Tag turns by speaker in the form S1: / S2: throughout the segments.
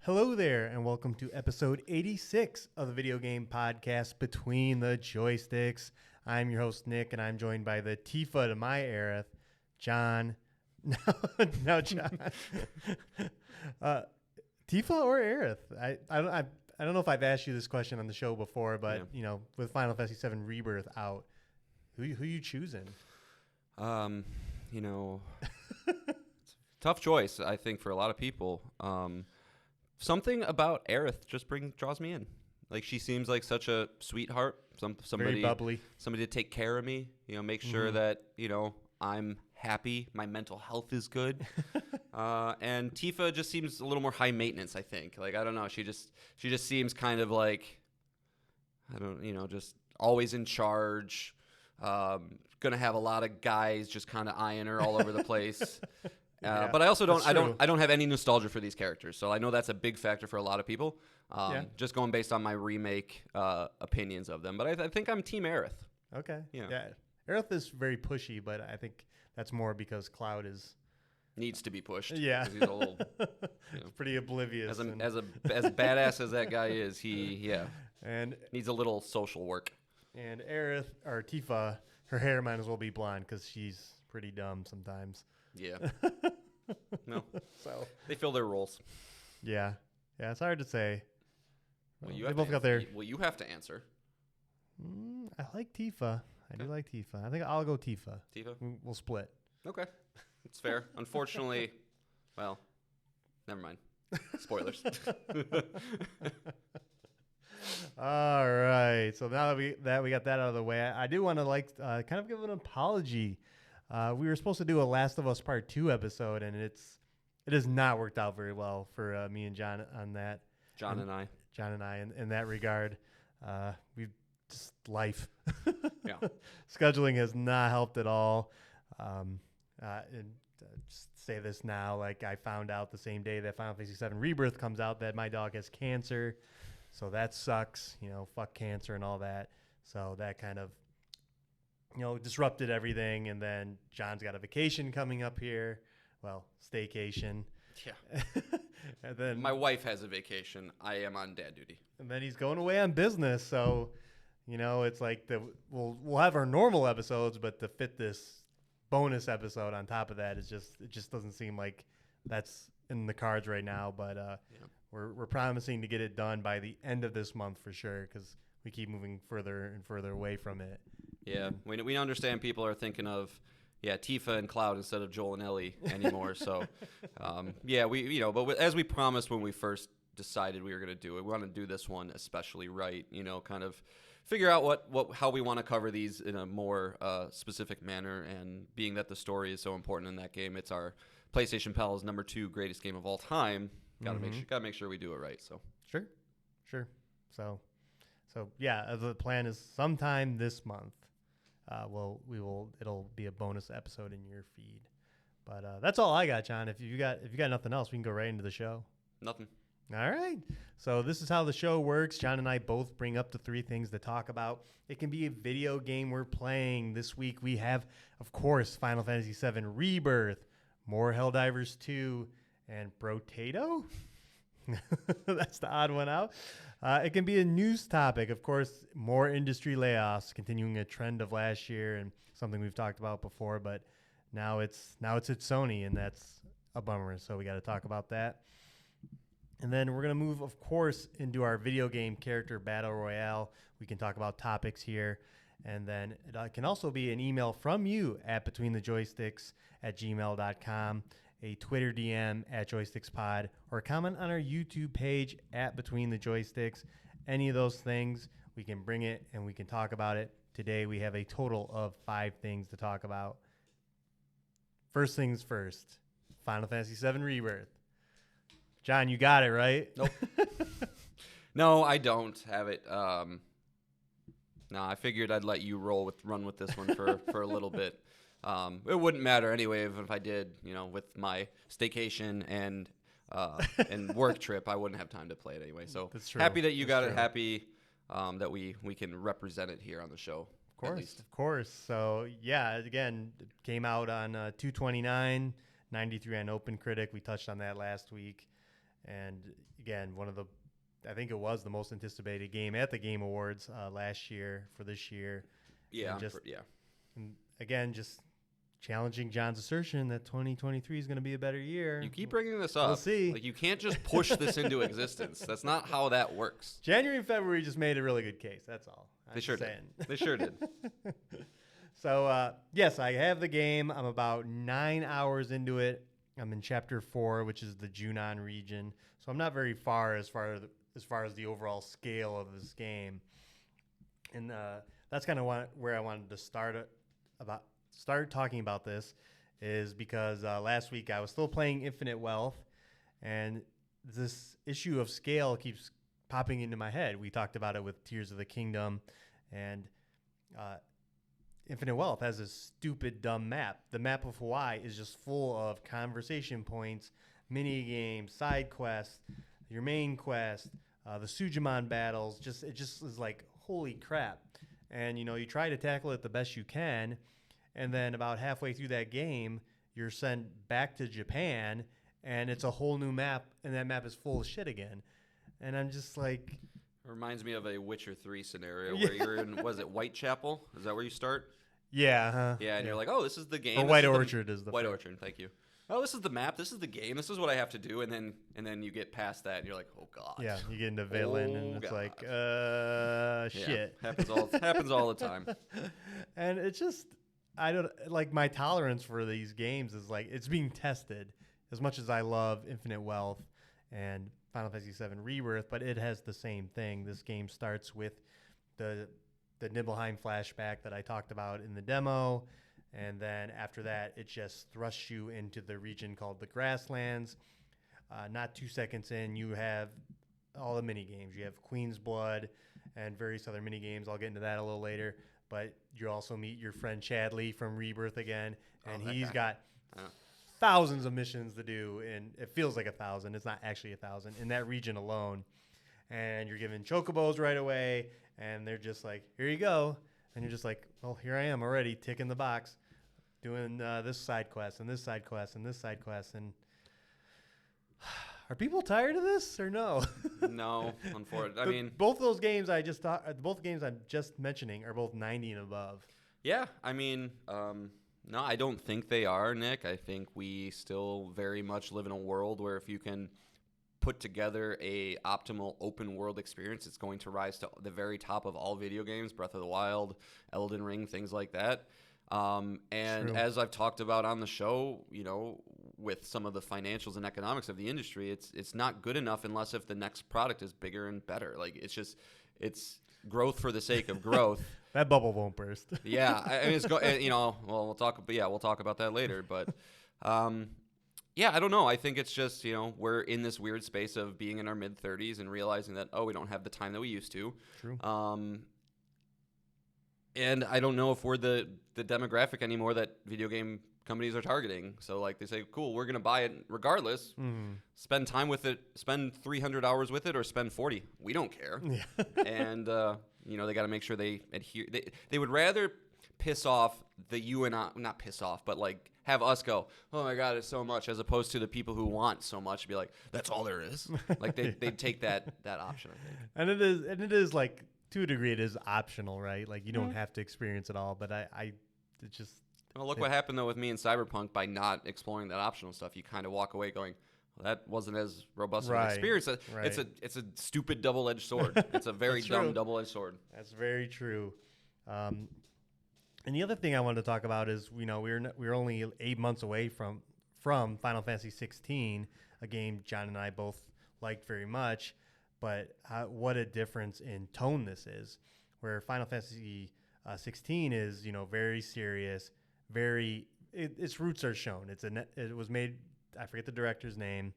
S1: Hello there, and welcome to episode 86 of the video game podcast Between the Joysticks. I'm your host, Nick, and I'm joined by the Tifa to my Aerith, John. No, John. Tifa or Aerith? I don't know if I've asked you this question on the show before, but you know, with Final Fantasy VII Rebirth out, who you choosing?
S2: You know, it's a tough choice, I think, for a lot of people. Something about Aerith just draws me in. Like, she seems like such a sweetheart. Somebody
S1: Very bubbly.
S2: Somebody to take care of me. You know, make sure that I'm happy. My mental health is good. And Tifa just seems a little more high maintenance, I think. Like, I don't know. She just seems kind of like, just always in charge. Gonna have a lot of guys just kind of eyeing her all over the place. But I also don't have any nostalgia for these characters, so I know that's a big factor for a lot of people. Just going based on my remake opinions of them, but I think I'm Team Aerith.
S1: Okay. Yeah. Aerith is very pushy, but I think that's more because Cloud
S2: needs to be pushed.
S1: Yeah,
S2: he's a little,
S1: It's pretty oblivious.
S2: As badass as that guy is, he
S1: and
S2: needs a little social work.
S1: And Aerith or Tifa, her hair might as well be blonde because she's pretty dumb sometimes.
S2: Yeah. No.
S1: So
S2: they fill their roles.
S1: Yeah. It's hard to say.
S2: Well,
S1: they both got their.
S2: Well, you have to answer.
S1: I like Tifa. I do like Tifa. I think I'll go Tifa.
S2: Tifa?
S1: We'll split.
S2: Okay. It's fair. Unfortunately, well, never mind. Spoilers.
S1: All right. So now that we got that out of the way, I do want to kind of give an apology. We were supposed to do a Last of Us Part 2 episode, and it has not worked out very well for me and John on that.
S2: John and I
S1: in that regard. We've just life.
S2: Yeah.
S1: Scheduling has not helped at all. And just say this now, like I found out the same day that Final Fantasy VII Rebirth comes out that my dog has cancer. So that sucks, fuck cancer and all that. So that kind of, disrupted everything. And then John's got a vacation coming up here. Well, staycation.
S2: Yeah.
S1: And then
S2: my wife has a vacation. I am on dad duty.
S1: And then he's going away on business. So, it's like we'll have our normal episodes, but to fit this bonus episode on top of that it just doesn't seem like that's in the cards right now. But we're promising to get it done by the end of this month for sure, because we keep moving further and further away from it.
S2: Yeah, we understand people are thinking of Tifa and Cloud instead of Joel and Ellie anymore. So but as we promised when we first decided we were going to do it, we want to do this one especially right. Kind of figure out how we want to cover these in a more specific manner. And being that the story is so important in that game, it's our PlayStation Pal's number 2 greatest game of all time. Gotta make sure we do it right. So
S1: sure. So the plan is sometime this month. It'll be a bonus episode in your feed. But that's all I got, John. If you got nothing else, we can go right into the show.
S2: Nothing.
S1: All right. So this is how the show works. John and I both bring up the 3 things to talk about. It can be a video game we're playing. This week we have, of course, Final Fantasy VII Rebirth, more Helldivers II, and Brotato. That's the odd one out. It can be a news topic, of course, more industry layoffs, continuing a trend of last year and something we've talked about before. But now it's at Sony, and that's a bummer. So we got to talk about that. And then we're going to move, of course, into our video game character battle royale. We can talk about topics here. And then it can also be an email from you at betweenthejoysticks@gmail.com, a Twitter DM at joystickspod, or a comment on our YouTube page at Between the Joysticks. Any of those things, we can bring it and we can talk about it. Today we have a total of 5 things to talk about. First things first, Final Fantasy VII Rebirth. John, you got it, right?
S2: Nope. No, I don't have it. No, I figured I'd let you run with this one for a little bit. It wouldn't matter anyway if I did, with my staycation and work trip, I wouldn't have time to play it anyway. So happy that you got it. Happy that we can represent it here on the show.
S1: Of course. So again, it came out on 2/29, 93 on OpenCritic. We touched on that last week. And again, I think it was the most anticipated game at the Game Awards last year for this year.
S2: Yeah,
S1: And again, just challenging John's assertion that 2023 is going to be a better year.
S2: You keep bringing this up.
S1: We'll see.
S2: Like, you can't just push this into existence. That's not how that works.
S1: January and February just made a really good case. That's all.
S2: They sure did. They sure did.
S1: So, yes, I have the game. I'm about 9 hours into it. I'm in Chapter 4, which is the Junon region. So I'm not very far as far as the overall scale of this game. And that's kind of where I wanted to start talking about this, is because last week I was still playing Infinite Wealth, and this issue of scale keeps popping into my head. We talked about it with Tears of the Kingdom, and Infinite Wealth has this stupid, dumb map. The map of Hawaii is just full of conversation points, mini games, side quests, your main quest, the Sujimon battles. It just is like, holy crap. And you try to tackle it the best you can, and then about halfway through that game, you're sent back to Japan, and it's a whole new map, and that map is full of shit again. And I'm just like...
S2: It reminds me of a Witcher 3 scenario where you're in, was it Whitechapel? Is that where you start?
S1: Yeah.
S2: Yeah, and you're like, oh, this is the game.
S1: Or White Orchard is the
S2: White Orchard, thank you. Oh, this is the map. This is the game. This is what I have to do. And then you get past that, and you're like, oh, God.
S1: Yeah, you get into Valen, and it's like, shit.
S2: Happens all the time.
S1: And it's just... I don't like, my tolerance for these games is like, it's being tested. As much as I love Infinite Wealth and Final Fantasy VII Rebirth, but it has the same thing. This game starts with the Nibelheim flashback that I talked about in the demo, and then after that, it just thrusts you into the region called the Grasslands. Not 2 seconds in, you have all the mini games. You have Queen's Blood and various other mini games. I'll get into that a little later. But you also meet your friend Chadley from Rebirth again, and he's got thousands of missions to do, and it feels like 1,000. It's not actually 1,000 in that region alone. And you're given chocobos right away, and they're just like, here you go. And you're just like, well, here I am already, ticking the box, doing this side quest and this side quest and this side quest. And are people tired of this or no?
S2: No, unfortunately.
S1: Both those games both games I'm just mentioning are both 90 and above.
S2: Yeah, no, I don't think they are, Nick. I think we still very much live in a world where if you can put together a optimal open world experience, it's going to rise to the very top of all video games, Breath of the Wild, Elden Ring, things like that. And
S1: True.
S2: As I've talked about on the show, with some of the financials and economics of the industry, it's not good enough unless if the next product is bigger and better. Like, it's growth for the sake of growth.
S1: That bubble won't burst.
S2: Yeah, I mean, we'll talk about that later. But yeah, I don't know. I think it's just we're in this weird space of being in our mid 30s and realizing that we don't have the time that we used to.
S1: True.
S2: And I don't know if we're the demographic anymore that video game companies are targeting. So like they say, cool, we're gonna buy it regardless.
S1: Mm.
S2: Spend time with it. Spend 300 hours with it, or spend 40. We don't care.
S1: Yeah.
S2: And they got to make sure they adhere. They would rather piss off the you and I, not piss off, but like have us go, oh my God, it's so much, as opposed to the people who want so much to be like, that's all there is. Like they'd take that option, I think.
S1: And it is like, to a degree, it is optional, right? Like you don't have to experience it all, but it's just.
S2: Well, look what happened though with me in Cyberpunk. By not exploring that optional stuff, you kind of walk away going, well, that wasn't as robust of an experience.
S1: Right.
S2: It's a stupid double-edged sword. It's a very dumb double-edged sword.
S1: That's very true. And the other thing I wanted to talk about is, we're only 8 months away from Final Fantasy 16, a game John and I both liked very much, but what a difference in tone this is. Where Final Fantasy 16 is, very serious. Its roots are shown. It was made. I forget the director's name,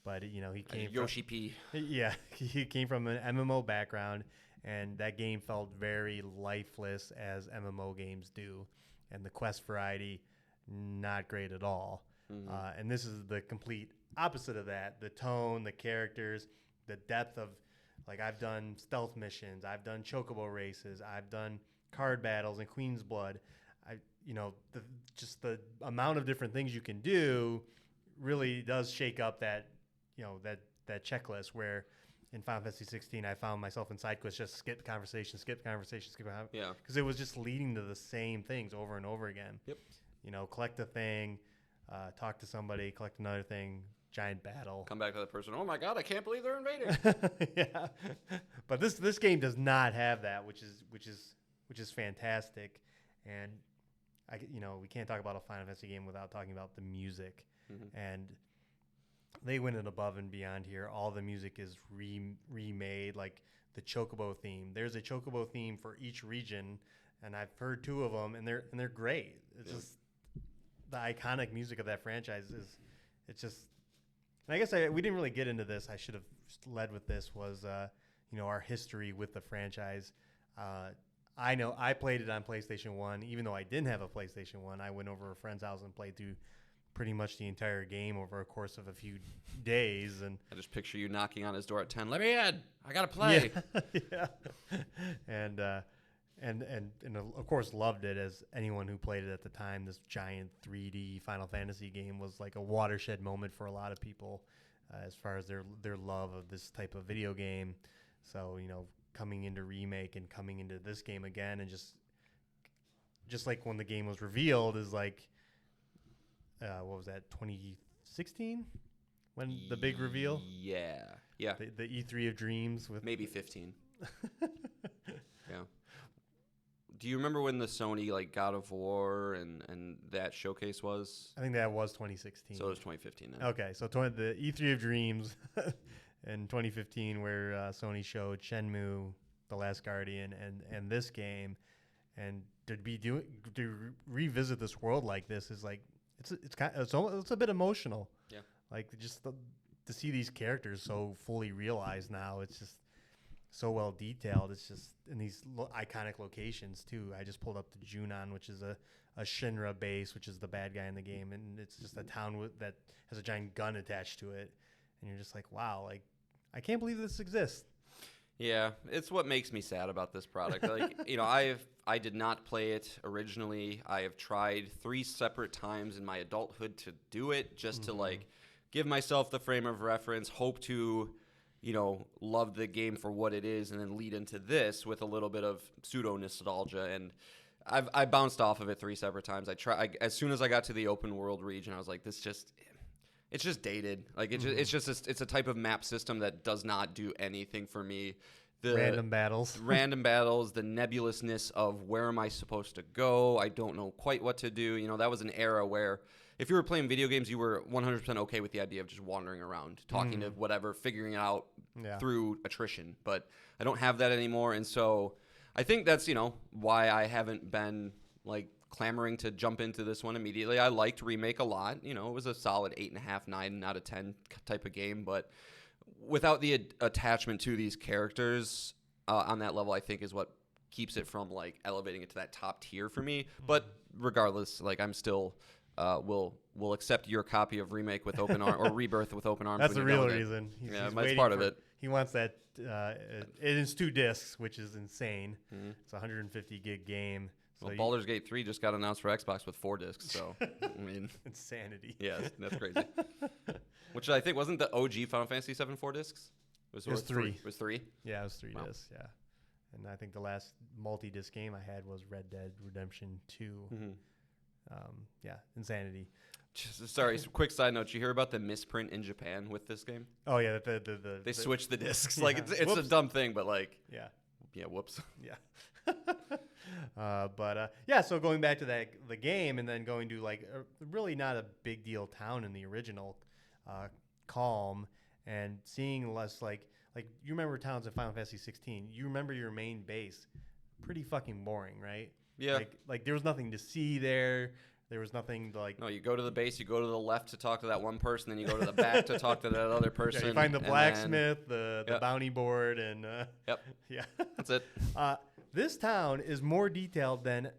S1: but he came
S2: Yoshi P.
S1: Yeah, he came from an MMO background, and that game felt very lifeless, as MMO games do, and the quest variety not great at all. Mm-hmm. And this is the complete opposite of that. The tone, the characters, the depth of, like, I've done stealth missions, I've done chocobo races, I've done card battles and Queen's Blood. Just the amount of different things you can do really does shake up that that checklist where in Final Fantasy 16 I found myself in side quests just skip conversation,
S2: Yeah.
S1: because it was just leading to the same things over and over again.
S2: Yep.
S1: You know, collect a thing, talk to somebody, collect another thing, giant battle.
S2: Come back to the person. Oh my God! I can't believe they're invading.
S1: Yeah, but this game does not have that, which is fantastic. And we can't talk about a Final Fantasy game without talking about the music.
S2: Mm-hmm.
S1: And they went it above and beyond here. All the music is remade, like the Chocobo theme. There's a Chocobo theme for each region, and I've heard 2 of them, and they're great. It's just the iconic music of that franchise it's just. And I guess we didn't really get into this. I should have led with this. Was our history with the franchise. I know I played it on PlayStation 1, even though I didn't have a PlayStation 1. I went over to a friend's house and played through pretty much the entire game over a course of a few days. And
S2: I just picture you knocking on his door at 10. Let me in. I gotta play.
S1: Yeah. And of course loved it, as anyone who played it at the time. This giant 3D Final Fantasy game was like a watershed moment for a lot of people, as far as their love of this type of video game. So coming into remake and coming into this game again, and just like when the game was revealed, is like what was that, 2016 when the big reveal?
S2: Yeah.
S1: The E3 of Dreams with
S2: maybe 15. Yeah. Do you remember when the Sony God of War and that showcase was?
S1: I think that was 2016.
S2: So it was 2015 then.
S1: Okay, so the E3 of Dreams in 2015, where Sony showed Shenmue, The Last Guardian, and this game, and to revisit this world like this is like it's a bit emotional.
S2: Yeah.
S1: Like just to see these characters so fully realized now, it's just so well detailed. It's just in these iconic locations too. I just pulled up the Junon, which is a Shinra base, which is the bad guy in the game, and it's just a town that has a giant gun attached to it, and you're just like, wow, like I can't believe this exists.
S2: Yeah, it's what makes me sad about this product. I did not play it originally. I have tried 3 separate times in my adulthood to do it, just to give myself the frame of reference, hope to love the game for what it is, and then lead into this with a little bit of pseudo nostalgia. And I bounced off of it 3 separate times. As soon as I got to the open world region, I was like, it's just dated. Like it's a type of map system that does not do anything for me. The
S1: random battles,
S2: the nebulousness of where am I supposed to go? I don't know quite what to do. That was an era where if you were playing video games, you were 100% okay with the idea of just wandering around, talking to whatever, figuring it out through attrition. But I don't have that anymore, and so I think that's why I haven't been clamoring to jump into this one immediately. I liked Remake a lot. It was a solid 8.5, 9 out of 10 type of game, but without the attachment to these characters on that level, I think is what keeps it from elevating it to that top tier for me. But regardless, I'm still will accept your copy of Remake with open arms or Rebirth with open arms.
S1: That's the real reason. He's
S2: that's part of it.
S1: He wants that. It is 2 discs, which is insane. It's a 150 gig game. So
S2: Baldur's Gate 3 just got announced for Xbox with 4 discs, so I mean,
S1: insanity.
S2: Yeah, that's crazy. Which I think wasn't the OG Final Fantasy VII 4 discs?
S1: It was 3.
S2: It was 3?
S1: Yeah, it was 3 discs. Yeah, and I think the last multi-disc game I had was Red Dead Redemption 2. Yeah, insanity.
S2: Sorry, quick side note. You hear about the misprint in Japan with this game?
S1: Oh yeah,
S2: they switched the discs.
S1: Yeah.
S2: It's a dumb thing, but
S1: yeah,
S2: whoops.
S1: Yeah. So going back to the game, and then going to really not a big deal town in the original, Calm, and seeing less like you remember towns in Final Fantasy 16. You remember your main base, pretty fucking boring, right?
S2: Yeah.
S1: Like there was nothing to see there. There was nothing to
S2: No, you go to the base, you go to the left to talk to that one person, then you go to the back to talk to that other person.
S1: Yeah, you find the blacksmith, the bounty board, and
S2: yep.
S1: Yeah.
S2: That's it.
S1: This town is more detailed than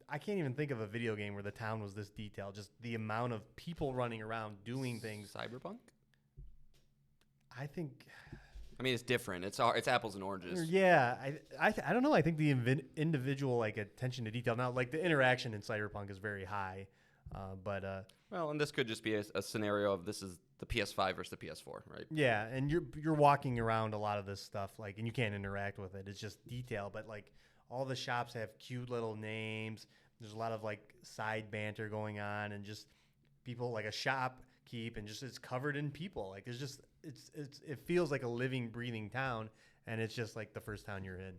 S1: I can't even think of a video game where the town was this detailed. Just the amount of people running around doing things.
S2: Cyberpunk?
S1: I think.
S2: I mean, it's different. It's apples and oranges.
S1: Yeah, I don't know. I think the individual attention to detail now, the interaction in Cyberpunk is very high, but
S2: well, and this could just be a scenario of this is the PS5 versus the PS4, right?
S1: Yeah, and you're walking around a lot of this stuff, like, and you can't interact with it. It's just detail, but like all the shops have cute little names. There's a lot of like side banter going on, and just people like a shop keep, and just it's covered in people. Like there's just it feels like a living, breathing town, and it's just like the first town you're in.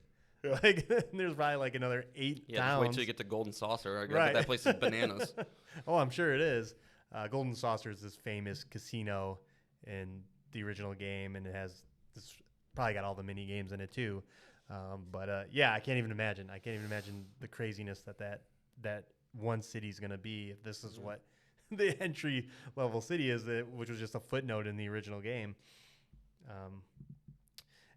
S1: Like there's probably like another 8
S2: Yeah,
S1: towns.
S2: just wait till you get to Golden Saucer.
S1: Right.
S2: That place is bananas.
S1: Oh, I'm sure it is. Golden Saucer is this famous casino in the original game, and it has this probably got all the mini games in it too. Yeah, I can't even imagine. I can't even imagine the craziness that one city's gonna be if this is what the entry level city is, which was just a footnote in the original game.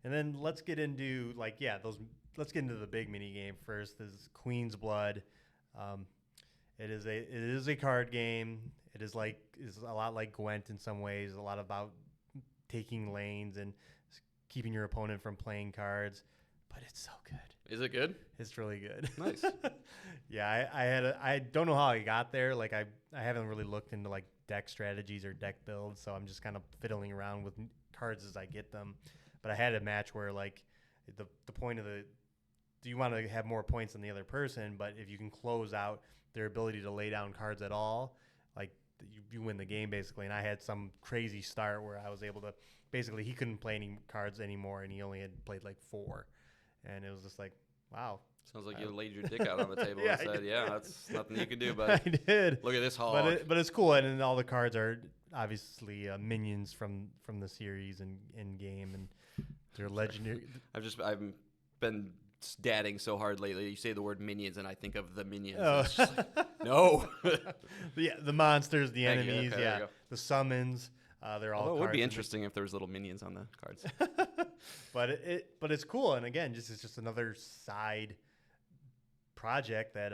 S1: And then let's get into let's get into the big mini game first. This is Queen's Blood. It is a card game. It is a lot like Gwent in some ways. A lot about taking lanes and keeping your opponent from playing cards. But it's so good.
S2: Is it good?
S1: It's really good.
S2: Nice.
S1: Yeah, I don't know how I got there. Like I haven't really looked into like deck strategies or deck builds, so I'm just kind of fiddling around with cards as I get them. But I had a match where like the point of do you want to have more points than the other person, but if you can close out their ability to lay down cards at all, like you win the game basically. And I had some crazy start where I was able to basically he couldn't play any cards anymore, and he only had played like 4, and it was just like, wow.
S2: Sounds like you laid your dick out on the table
S1: Yeah,
S2: and said, "Yeah, that's nothing you can do."
S1: I
S2: But
S1: did.
S2: look at this hog.
S1: But it's cool, and all the cards are obviously minions from the series and in game, and they're legendary.
S2: I've been dadding so hard lately. You say the word minions, and I think of the minions.
S1: Oh.
S2: It's just like, no.
S1: Yeah, the monsters, the
S2: Thank you.
S1: enemies,
S2: Okay, there
S1: yeah,
S2: you go.
S1: the summons. They're all.
S2: Although it would
S1: cards
S2: be
S1: in
S2: interesting if there was little minions on the cards.
S1: but it's cool, and again, it's just another side project that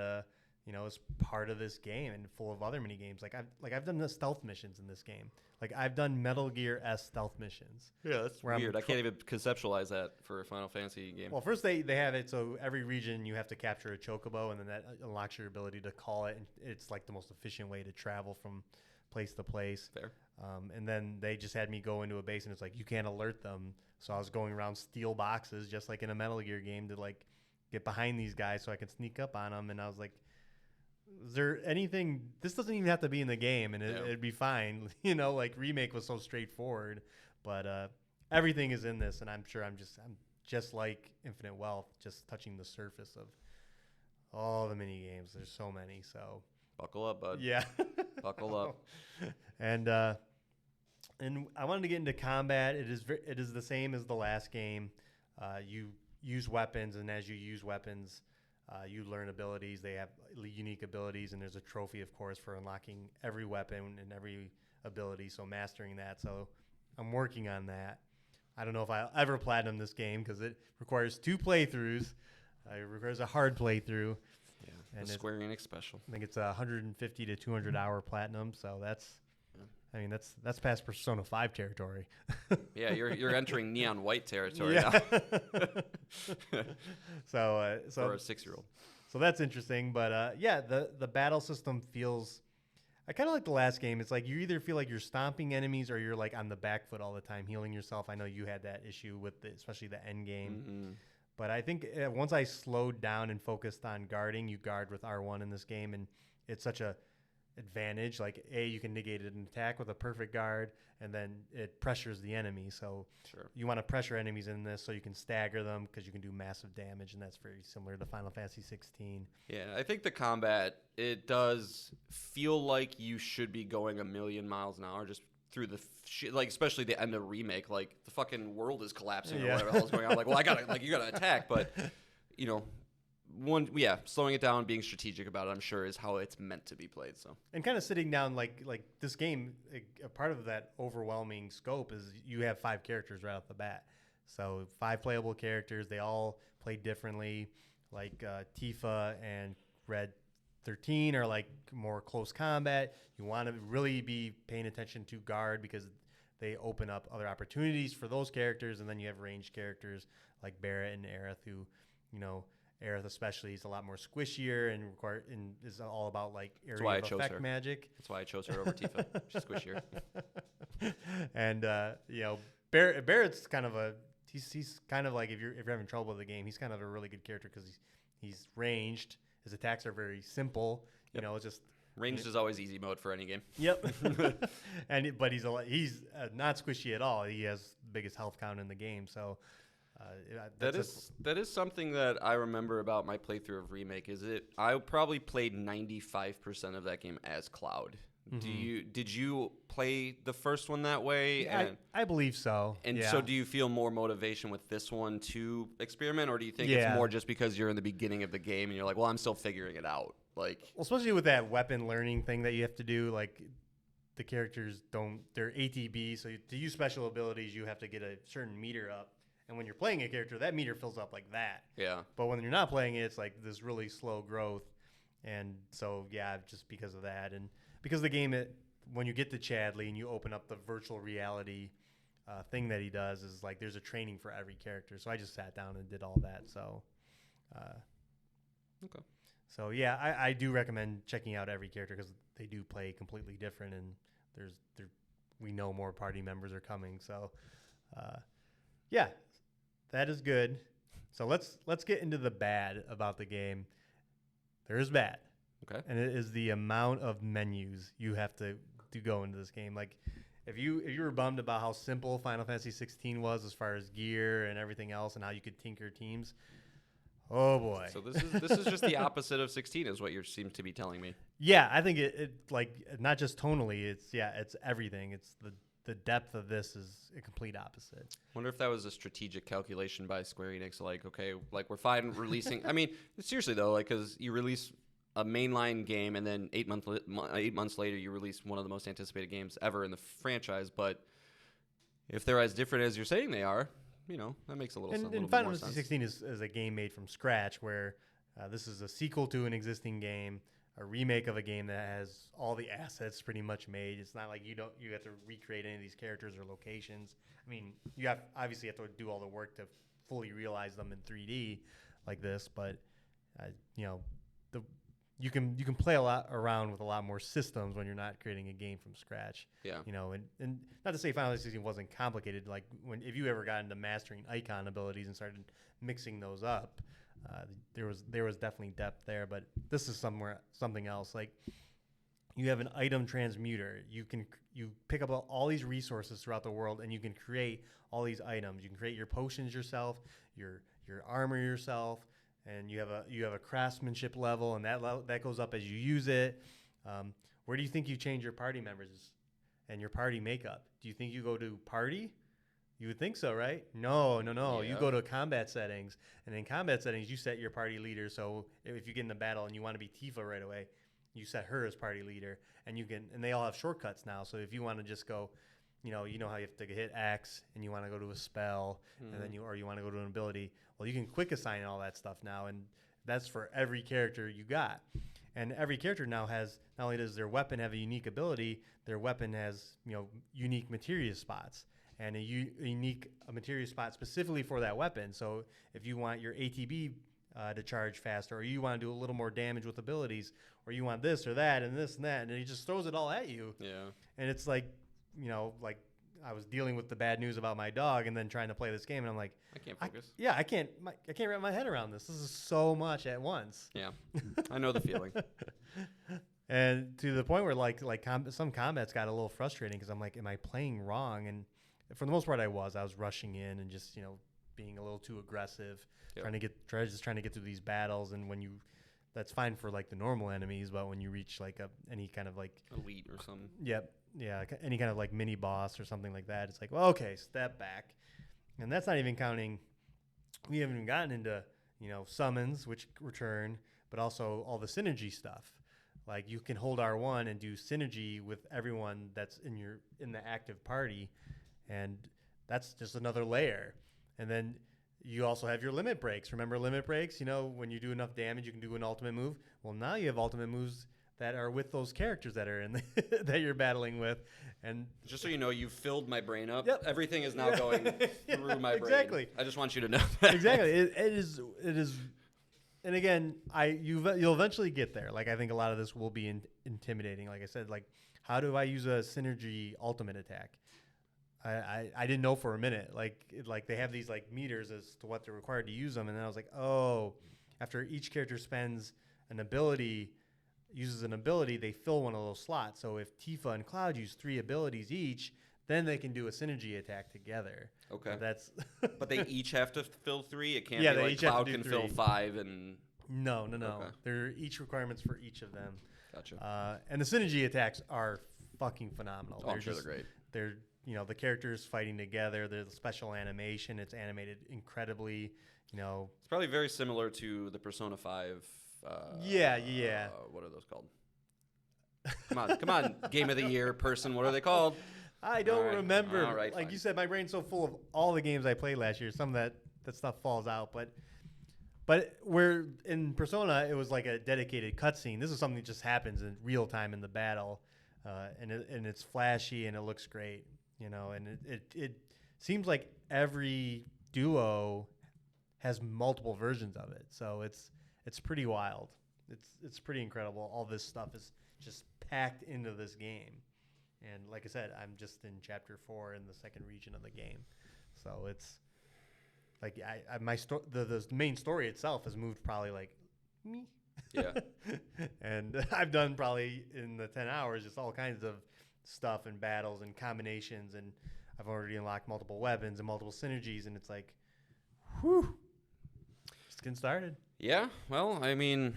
S1: is part of this game and full of other mini games. I've done the stealth missions in this game. Like I've done Metal Gear S stealth missions.
S2: Yeah, that's
S1: where
S2: weird. I can't even conceptualize that for a Final Fantasy game.
S1: Well, first they have it so every region you have to capture a chocobo, and then that unlocks your ability to call it, and it's like the most efficient way to travel from place to place.
S2: Fair.
S1: And then they just had me go into a base, and it's like you can't alert them. So I was going around steel boxes just like in a Metal Gear game to like get behind these guys so I can sneak up on them. And I was like, is there anything? This doesn't even have to be in the game, and it'd be fine. Like Remake was so straightforward, but everything is in this, and I'm sure I'm just like Infinite Wealth, just touching the surface of all the mini games. There's so many, so
S2: Buckle up, bud.
S1: yeah,
S2: Buckle up.
S1: And I wanted to get into combat. It is the same as the last game. You use weapons, and as you use weapons, you learn abilities. They have unique abilities, and there's a trophy, of course, for unlocking every weapon and every ability, so mastering that. So I'm working on that. I don't know if I'll ever platinum this game because it requires 2 playthroughs. It requires a hard playthrough.
S2: Yeah,
S1: And
S2: the Square Enix special.
S1: I think it's a 150 to 200 hour platinum, so that's past Persona 5 territory.
S2: Yeah, you're entering neon white territory
S1: Yeah.
S2: now.
S1: So
S2: For a 6-year-old.
S1: So that's interesting, but the battle system feels. I kind of like the last game. It's like you either feel like you're stomping enemies or you're like on the back foot all the time, healing yourself. I know you had that issue with especially the end game.
S2: Mm-hmm.
S1: But I think once I slowed down and focused on guarding, you guard with R1 in this game, and it's such a advantage. Like you can negate an attack with a perfect guard, and then it pressures the enemy. So
S2: Sure.
S1: you want to pressure enemies in this so you can stagger them because you can do massive damage, and that's very similar to Final Fantasy 16.
S2: Yeah, I think the combat, it does feel like you should be going a million miles an hour just through the shit, like especially the end of Remake, like the fucking world is collapsing or whatever the hell is going on. Like, well, you gotta attack, but slowing it down, being strategic about it, I'm sure is how it's meant to be played. So
S1: And kind of sitting down like this game, a part of that overwhelming scope is you have 5 characters right off the bat. So 5 playable characters, they all play differently. Like Tifa and Red 13 are like more close combat. You want to really be paying attention to guard because they open up other opportunities for those characters. And then you have ranged characters like Barrett and Aerith who, Aerith especially is a lot more squishier and is all about like area
S2: why I
S1: of
S2: chose
S1: effect
S2: her.
S1: magic.
S2: That's why I chose her over Tifa. She's squishier.
S1: And Barrett's kind of he's kind of like if you're having trouble with the game, he's kind of a really good character because he's ranged. His attacks are very simple. You know, it's just
S2: Ranged is always easy mode for any game.
S1: Yep. But he's not squishy at all. He has the biggest health count in the game. So
S2: that is something that I remember about my playthrough of Remake. I probably played 95% of that game as Cloud. Mm-hmm. Did you play the first one that way?
S1: Yeah, I believe so.
S2: And so do you feel more motivation with this one to experiment, or do you think it's more just because you're in the beginning of the game and you're like, well, I'm still figuring it out? Like, well,
S1: especially with that weapon learning thing that you have to do, like the characters they're ATB, so to use special abilities, you have to get a certain meter up. And when you're playing a character, that meter fills up like that.
S2: Yeah.
S1: But when you're not playing it, it's like this really slow growth. And so, just because of that. And because the game, when you get to Chadley and you open up the virtual reality thing that he does, is like there's a training for every character. So I just sat down and did all that. So,
S2: okay.
S1: So I do recommend checking out every character because they do play completely different, and we know more party members are coming. So, that is good. So let's get into the bad about the game. There is bad.
S2: Okay.
S1: And it is the amount of menus you have to go into this game. Like, if you were bummed about how simple Final Fantasy 16 was as far as gear and everything else and how you could tinker teams, oh boy.
S2: So this is just the opposite of 16, is what you seem to be telling me.
S1: Yeah, I think it like not just tonally. It's everything. It's the depth of this is a complete opposite.
S2: Wonder if that was a strategic calculation by Square Enix. Like, okay, like we're fine releasing. I mean, seriously though, like because you release a mainline game and then 8 months later you release one of the most anticipated games ever in the franchise. But if they're as different as you're saying they are, that makes a little sense. And
S1: Final Fantasy 16 is a game made from scratch, where this is a sequel to an existing game, a remake of a game that has all the assets pretty much made. It's not like you have to recreate any of these characters or locations. I mean, you obviously have to do all the work to fully realize them in 3D like this, but you can play a lot around with a lot more systems when you're not creating a game from scratch. Yeah. And not to say Final Fantasy 16 wasn't complicated. Like if you ever got into mastering icon abilities and started mixing those up, there was definitely depth there. But this is something else. Like you have an item transmuter. You pick up all these resources throughout the world, and you can create all these items. You can create your potions yourself, your armor yourself. And you have a craftsmanship level, and that goes up as you use it. Where do you think you change your party members and your party makeup? Do you think you go to party? You would think so, right? No. Yeah. You go to combat settings, and in combat settings, you set your party leader. So if you get in the battle and you want to be Tifa right away, you set her as party leader, and they all have shortcuts now. So if you want to just go, you know how you have to hit X, and you want to go to a spell, and then you want to go to an ability. Well, you can quick assign all that stuff now, and that's for every character you got. And every character now has, not only does their weapon have a unique ability, their weapon has unique materia spots and a unique materia spot specifically for that weapon. So if you want your ATB to charge faster, or you want to do a little more damage with abilities, or you want this or that and this and that, and he just throws it all at you. Yeah. And it's like, like I was dealing with the bad news about my dog and then trying to play this game, and I'm like,
S2: I can't focus.
S1: I can't wrap my head around this. This is so much at once.
S2: Yeah, I know the feeling.
S1: And to the point where some combats got a little frustrating because I'm like, am I playing wrong? And for the most part, I was rushing in and just being a little too aggressive, trying to get through these battles. And that's fine for like the normal enemies, but when you reach like any kind of like
S2: elite or something.
S1: Yep. Yeah, any kind of like mini boss or something like that. It's like, well, okay, step back. And that's not even counting. We haven't even gotten into, summons, which return, but also all the synergy stuff. Like you can hold R1 and do synergy with everyone that's in the active party, and that's just another layer. And then you also have your limit breaks. Remember limit breaks? When you do enough damage, you can do an ultimate move. Well, now you have ultimate moves that are with those characters that are that you're battling with. And
S2: just so you know, you've filled my brain up. Yep. Everything is now going through my brain.
S1: Exactly.
S2: I just want you to know that.
S1: Exactly. It is and again, you'll eventually get there. Like I think a lot of this will be intimidating. Like I said, like how do I use a synergy ultimate attack? I didn't know for a minute. Like they have these like meters as to what they're required to use them, and then I was like, oh, after each character uses an ability, they fill one of those slots. So if Tifa and Cloud use 3 abilities each, then they can do a synergy attack together.
S2: Okay.
S1: But
S2: they each have to fill 3? It can't
S1: Yeah,
S2: be
S1: they
S2: like
S1: each have to
S2: Cloud
S1: do
S2: can
S1: 3.
S2: fill 5 and...
S1: No.
S2: Okay.
S1: There are each requirements for each of them.
S2: Gotcha.
S1: And the synergy attacks are fucking phenomenal.
S2: I'm sure they're great.
S1: They're, the characters fighting together. There's a special animation. It's animated incredibly,
S2: It's probably very similar to the Persona 5...
S1: Yeah.
S2: What are those called? Come on, Game of the Year person. What are they called?
S1: I don't remember.
S2: All right,
S1: like
S2: fine.
S1: you said, my brain's so full of all the games I played last year. Some of that stuff falls out, but where in Persona it was like a dedicated cutscene. This is something that just happens in real time in the battle, and it's flashy and it looks great, And it seems like every duo has multiple versions of it, so it's pretty wild. It's pretty incredible. All this stuff is just packed into this game. And like I said, I'm just in chapter 4 in the second region of the game. So it's like the main story itself has moved probably like me.
S2: Yeah.
S1: And I've done probably in the 10 hours just all kinds of stuff and battles and combinations, and I've already unlocked multiple weapons and multiple synergies, and it's like, whew, just getting started.
S2: Yeah. Well, I mean,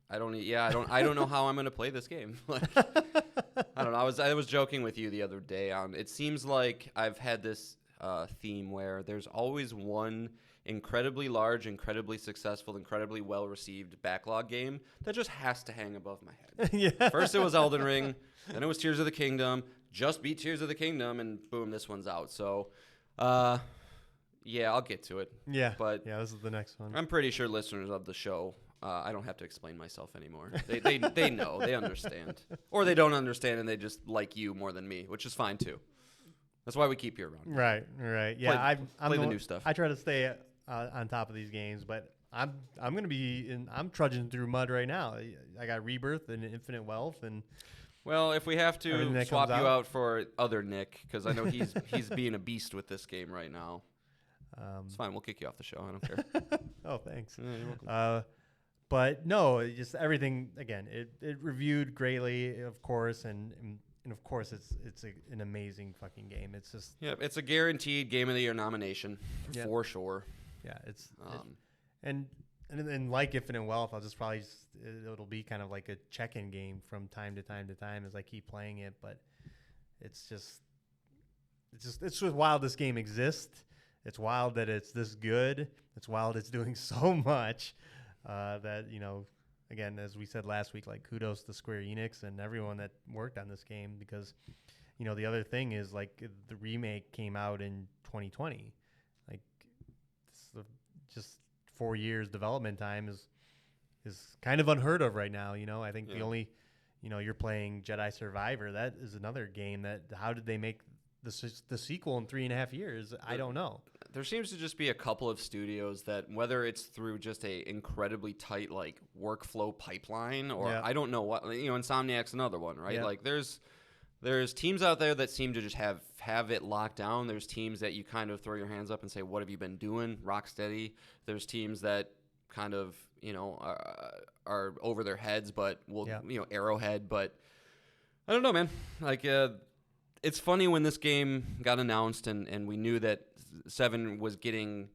S2: I don't know how I'm going to play this game. Like, I don't know. I was joking with you the other day on, it seems like I've had this theme where there's always one incredibly large, incredibly successful, incredibly well-received backlog game that just has to hang above my head.
S1: Yeah.
S2: First it was Elden Ring, then it was Tears of the Kingdom, just beat Tears of the Kingdom, and boom, this one's out. So, yeah, I'll get to it.
S1: Yeah.
S2: But
S1: yeah, this is the next one.
S2: I'm pretty sure listeners of the show, I don't have to explain myself anymore. They know, they understand, or they don't understand, and they just like you more than me, which is fine too. That's why we keep you around.
S1: Right. Yeah,
S2: play the new stuff.
S1: I try to stay on top of these games, but I'm trudging through mud right now. I got Rebirth and Infinite Wealth, and
S2: well, if we have to swap you
S1: out.
S2: out for other Nick, because I know he's being a beast with this game right now. It's fine. We'll kick you off the show. I don't care.
S1: Oh, thanks.
S2: Yeah, you're welcome.
S1: But no, just everything. Again, it reviewed greatly, of course, and of course it's an amazing fucking game. It's just
S2: it's a guaranteed Game of the Year nomination for sure.
S1: Yeah, and like Infinite Wealth, I'll just probably it'll be kind of like a check-in game from time to time as I keep playing it. But it's just wild this game exists. It's wild that it's this good. It's wild it's doing so much that again, as we said last week, like kudos to Square Enix and everyone that worked on this game, because the other thing is like the remake came out in 2020. Like just 4 years development time is kind of unheard of right now. I think the only you're playing Jedi Survivor. That is another game that how did they make the sequel in 3.5 years? I don't know.
S2: There seems to just be a couple of studios that, whether it's through just a incredibly tight like workflow pipeline, or I don't know what, Insomniac's another one, right?
S1: Yeah.
S2: Like there's teams out there that seem to just have it locked down. There's teams that you kind of throw your hands up and say, what have you been doing? Rocksteady. There's teams that kind of are over their heads, but Arrowhead. But I don't know, man. Like it's funny when this game got announced and we knew that 7 was getting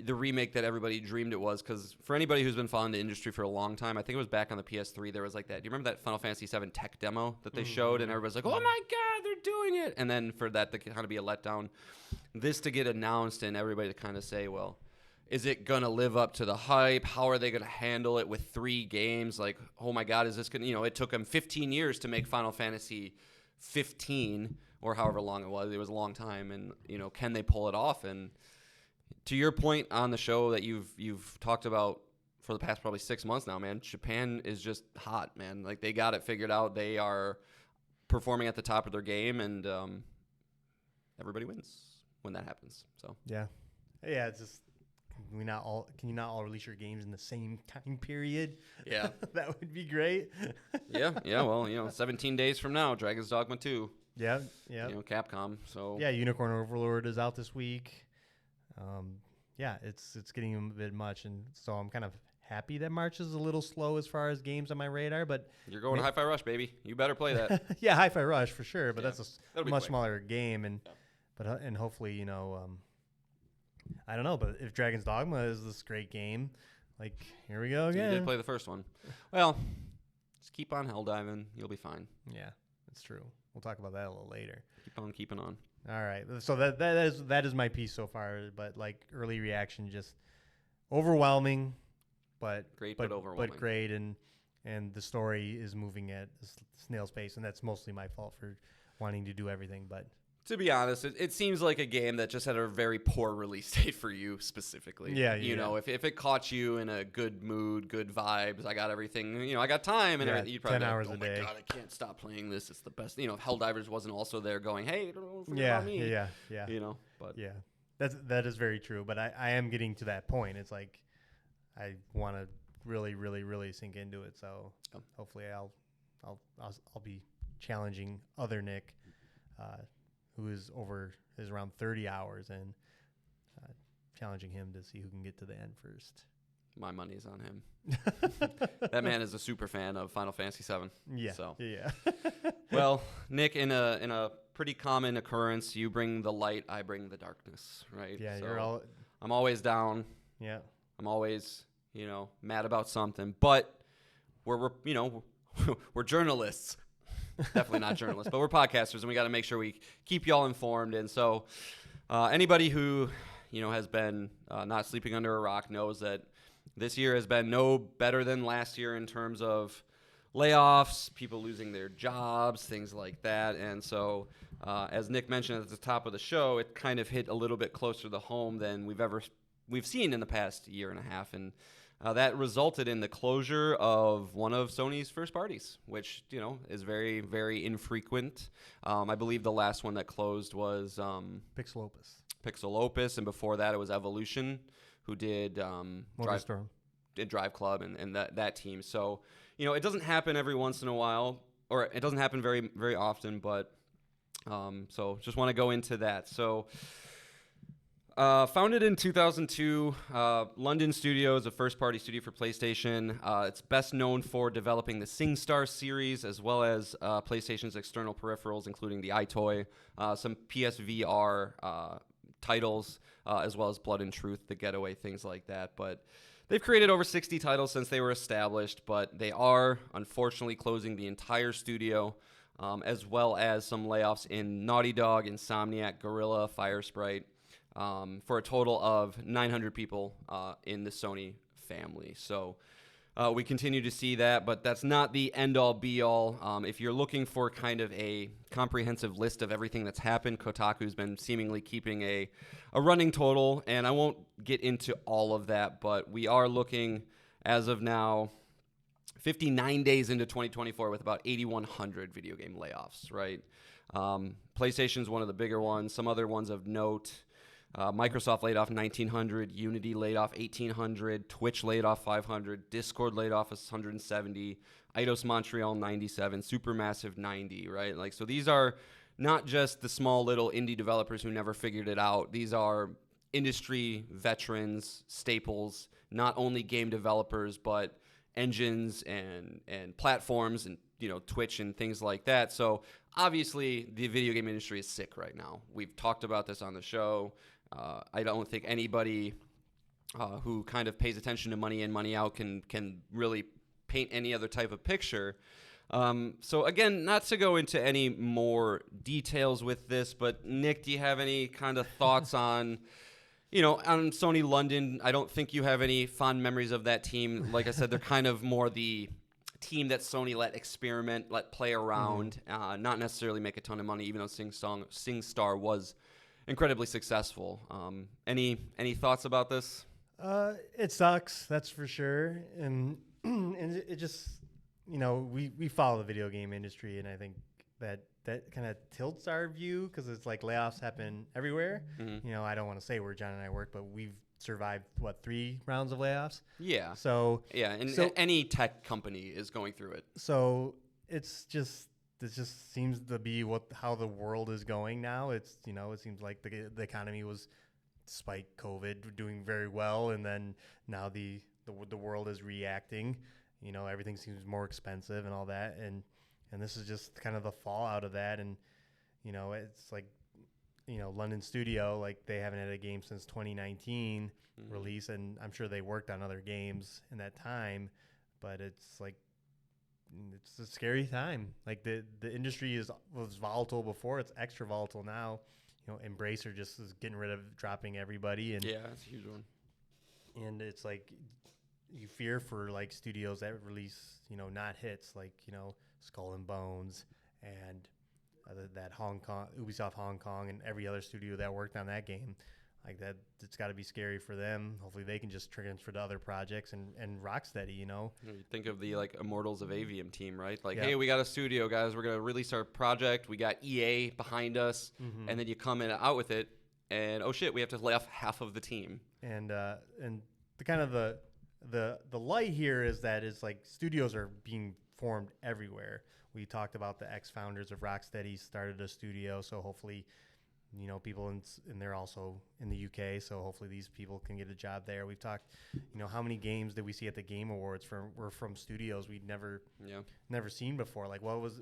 S2: the remake that everybody dreamed it was, because for anybody who's been following the industry for a long time, I think it was back on the PS3, there was like that. Do you remember that Final Fantasy VII tech demo that they showed, and everybody's like, oh my God, they're doing it. And then for that to kind of be a letdown, this to get announced and everybody to kind of say, well, is it going to live up to the hype? How are they going to handle it with 3 games? Like, oh my God, is this going to, it took them 15 years to make Final Fantasy 15 or however long it was. It was a long time. And, can they pull it off? And to your point on the show that you've talked about for the past probably 6 months now, man, Japan is just hot, man. Like, they got it figured out. They are performing at the top of their game, and everybody wins when that happens. So
S1: yeah, it's just can you not all release your games in the same time period?
S2: Yeah.
S1: That would be great.
S2: Yeah. Well, 17 days from now, Dragon's Dogma 2.
S1: Yeah.
S2: Capcom. So
S1: yeah, Unicorn Overlord is out this week. It's getting a bit much, and so I'm kind of happy that March is a little slow as far as games on my radar. But
S2: you're going to Hi-Fi Rush, baby. You better play that.
S1: Yeah, Hi-Fi Rush for sure. But that's a much
S2: quick.
S1: smaller game, and and hopefully I don't know. But if Dragon's Dogma is this great game, like here we go again.
S2: You did play the first one. Well, just keep on Helldiving. You'll be fine.
S1: Yeah, that's true. We'll talk about that a little later.
S2: Keep on keeping on.
S1: All right. So that is my piece so far. But like early reaction, just overwhelming, but
S2: overwhelming.
S1: But great, and the story is moving at snail's pace, and that's mostly my fault for wanting to do everything. But
S2: to be honest, it seems like a game that just had a very poor release date for you specifically.
S1: Yeah.
S2: If it caught you in a good mood, good vibes, I got everything. I got time and everything. You'd probably
S1: 10 hours
S2: like,
S1: a day.
S2: Oh my god, I can't stop playing this. It's the best. If Helldivers wasn't also there, going, hey, don't forget about me.
S1: Yeah.
S2: But
S1: yeah, that is very true. But I am getting to that point. It's like I want to really, really, really sink into it. So hopefully I'll be challenging other Nick. Who is around 30 hours and challenging him to see who can get to the end first.
S2: My money's on him. That man is a super fan of Final Fantasy VII.
S1: Yeah.
S2: So.
S1: Yeah.
S2: Well, Nick, in a pretty common occurrence, you bring the light, I bring the darkness, right?
S1: Yeah.
S2: So I'm always down.
S1: Yeah.
S2: I'm always, mad about something, but we're journalists. Definitely not journalists, but we're podcasters, and we got to make sure we keep y'all informed. And so anybody who, has been not sleeping under a rock knows that this year has been no better than last year in terms of layoffs, people losing their jobs, things like that. And so as Nick mentioned at the top of the show, it kind of hit a little bit closer to home than we've seen in the past year and a half. And that resulted in the closure of one of Sony's first parties, which, is very, very infrequent. I believe the last one that closed was Pixel Opus, and before that it was Evolution, who did Drive Club and that team. So, it doesn't happen every once in a while, or it doesn't happen very, very often, but so just want to go into that. So founded in 2002, London Studios, a first-party studio for PlayStation. It's best known for developing the SingStar series, as well as PlayStation's external peripherals, including the iToy, some PSVR titles, as well as Blood and Truth, The Getaway, things like that. But they've created over 60 titles since they were established, but they are, unfortunately, closing the entire studio, as well as some layoffs in Naughty Dog, Insomniac, Guerrilla, Firesprite, for a total of 900 people in the Sony family. So we continue to see that, but that's not the end-all, be-all. If you're looking for kind of a comprehensive list of everything that's happened, Kotaku's been seemingly keeping a running total, and I won't get into all of that, but we are looking, as of now, 59 days into 2024 with about 8,100 video game layoffs, right? PlayStation's one of the bigger ones. Some other ones of note: Microsoft laid off 1,900, Unity laid off 1,800, Twitch laid off 500, Discord laid off 170, Eidos Montreal 97, Supermassive 90, right? Like, so these are not just the small little indie developers who never figured it out. These are industry veterans, staples, not only game developers, but engines and platforms and, Twitch and things like that. So obviously the video game industry is sick right now. We've talked about this on the show. I don't think anybody who kind of pays attention to money in, money out can really paint any other type of picture. So again, not to go into any more details with this, but Nick, do you have any kind of thoughts on Sony London? I don't think you have any fond memories of that team. Like I said, they're kind of more the team that Sony let experiment, let play around, not necessarily make a ton of money, even though SingStar was incredibly successful. Any thoughts about this?
S1: It sucks, that's for sure. And it just, we follow the video game industry, and I think that that kind of tilts our view because it's like layoffs happen everywhere.
S2: Mm-hmm.
S1: You know, I don't want to say where John and I work, but we've survived 3 rounds of layoffs.
S2: Yeah.
S1: So
S2: and any tech company is going through it.
S1: So this just seems to be how the world is going now. It's, you know, it seems like the economy was, despite COVID, doing very well, and then now the world is reacting. You know, everything seems more expensive and all that, and this is just kind of the fallout of that. And you know, it's like, you know, London Studio, like they haven't had a game since 2019 release, and I'm sure they worked on other games in that time, but it's like, it's a scary time. Like the industry was volatile before, it's extra volatile now. You know, Embracer just is getting rid of dropping everybody, and
S2: yeah, that's a huge one.
S1: And it's like you fear for like studios that release, you know, not hits, like, you know, Skull and Bones and that Ubisoft Hong Kong, and every other studio that worked on that game. Like that, it's got to be scary for them. Hopefully they can just transfer to other projects and Rocksteady, you know.
S2: You think of the like Immortals of Avium team, right? Like,
S1: Yeah.
S2: hey, we got a studio, guys. We're gonna release our project. We got EA behind us, and then you come in out with it, and oh shit, we have to lay off half of the team.
S1: And the kind of the light here is that it's like studios are being formed everywhere. We talked about the ex-founders of Rocksteady started a studio, so hopefully, you know, people and they're also in the UK, so hopefully these people can get a job there. We've talked, you know, how many games did we see at the Game Awards were from studios we'd never seen before. Like, what was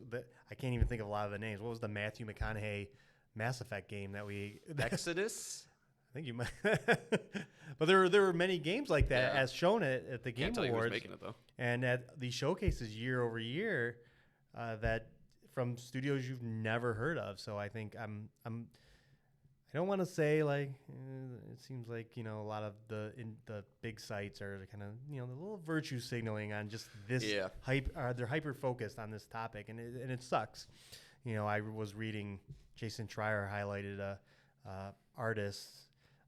S1: I can't even think of a lot of the names. What was the Matthew McConaughey Mass Effect game that we
S2: Exodus?
S1: I think you might. But there were many games like that as shown at the Game
S2: Can't tell
S1: Awards.
S2: you who's making it though.
S1: And at these showcases year over year, that from studios you've never heard of. So I think I don't want to say like it seems like, you know, a lot of the big sites are kind of, you know, the little virtue signaling on just this hype. They're hyper focused on this topic, and it sucks. You know, I was reading Jason Schreier highlighted a artist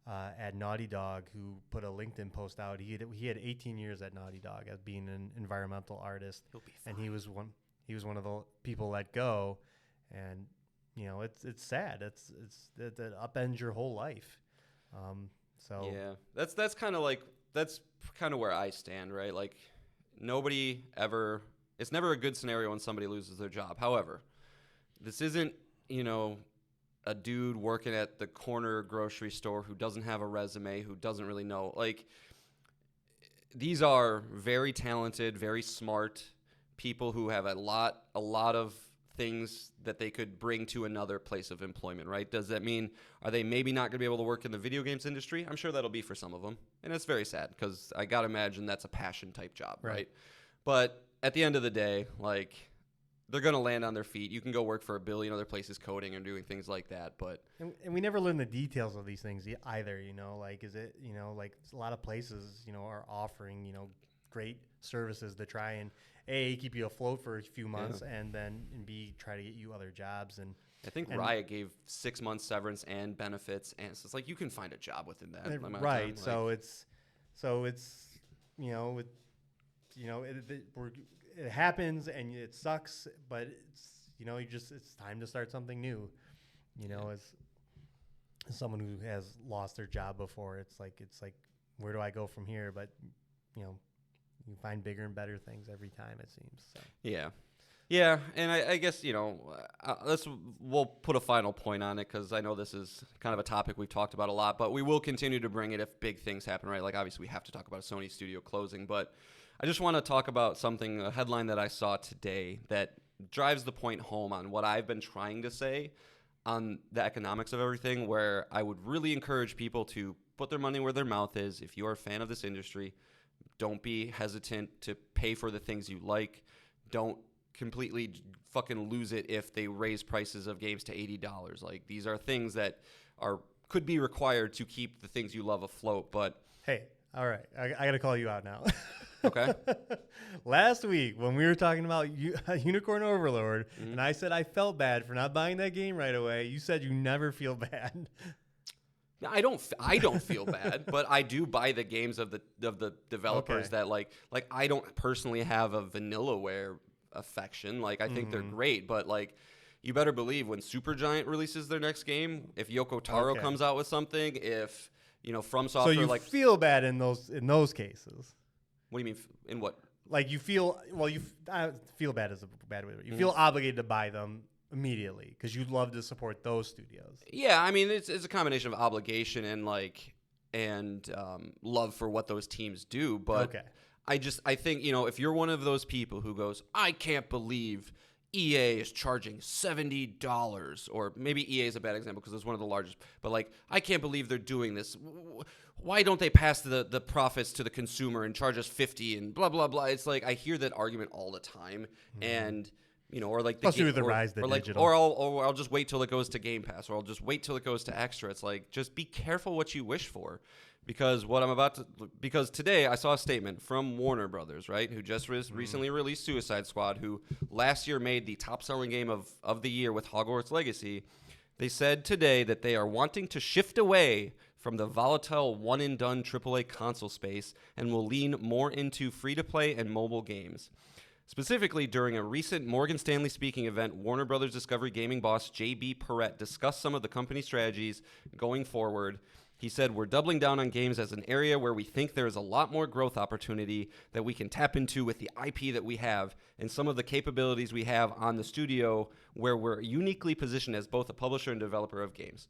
S1: at Naughty Dog who put a LinkedIn post out. He had 18 years at Naughty Dog as being an environmental artist, and he was one of the people let go, and you know, it's sad. It upends your whole life. So
S2: yeah, that's kind of where I stand, right? Like it's never a good scenario when somebody loses their job. However, this isn't, you know, a dude working at the corner grocery store who doesn't have a resume, who doesn't really know. Like, these are very talented, very smart people who have a lot of things that they could bring to another place of employment, right? Does that mean, are they maybe not going to be able to work in the video games industry? I'm sure that'll be for some of them. And it's very sad because I got to imagine that's a passion type job, right? But at the end of the day, like, they're going to land on their feet. You can go work for a billion other places coding and doing things like that, but...
S1: And we never learn the details of these things either, you know? Like, is it, you know, like a lot of places, you know, are offering, you know, great services to try and, A, keep you afloat for a few months, and then, and B, try to get you other jobs. And
S2: I think Riot gave 6 months severance and benefits, and so it's like you can find a job within that amount of time. Like,
S1: so it's, you know, it happens and it sucks, but it's, you know, it's time to start something new. You know, as someone who has lost their job before, it's like where do I go from here? But you know, you find bigger and better things every time, it seems. So.
S2: Yeah, and I guess, you know, we'll put a final point on it because I know this is kind of a topic we've talked about a lot, but we will continue to bring it if big things happen, right? Like, obviously we have to talk about a Sony studio closing, but I just want to talk about a headline that I saw today that drives the point home on what I've been trying to say on the economics of everything, where I would really encourage people to put their money where their mouth is. If you are a fan of this industry, don't be hesitant to pay for the things you like. Don't completely fucking lose it if they raise prices of games to $80. Like, these are things that could be required to keep the things you love afloat. But
S1: hey, all right, I got to call you out now.
S2: Okay.
S1: Last week when we were talking about Unicorn Overlord, and I said I felt bad for not buying that game right away, you said you never feel bad.
S2: I don't feel bad, but I do buy the games of the developers that like I don't personally have a Vanillaware affection. Like, I think they're great, but like, you better believe when Supergiant releases their next game, if Yoko Taro comes out with something, if From Software,
S1: so you feel bad in those cases.
S2: What do you mean? In what?
S1: Like you feel feel bad is a bad way. You feel obligated to buy them immediately because you'd love to support those studios.
S2: Yeah, I mean it's a combination of obligation and love for what those teams do. But I think if you're one of those people who goes, I can't believe EA is charging $70, or maybe EA is a bad example because it's one of the largest, but like, I can't believe they're doing this. Why don't they pass the profits to the consumer and charge us $50 and blah, blah, blah. It's like, I hear that argument all the time. And, or like digital. Or I'll just wait till it goes to Game Pass, or I'll just wait till it goes to Extra. It's like, just be careful what you wish for. Because because today I saw a statement from Warner Brothers, right, who just recently released Suicide Squad, who last year made the top-selling game of the year with Hogwarts Legacy. They said today that they are wanting to shift away from the volatile one-and-done AAA console space and will lean more into free-to-play and mobile games. Specifically, during a recent Morgan Stanley speaking event, Warner Brothers Discovery Gaming boss J.B. Perrette discussed some of the company's strategies going forward. He said, we're doubling down on games as an area where we think there is a lot more growth opportunity that we can tap into with the IP that we have and some of the capabilities we have on the studio where we're uniquely positioned as both a publisher and developer of games.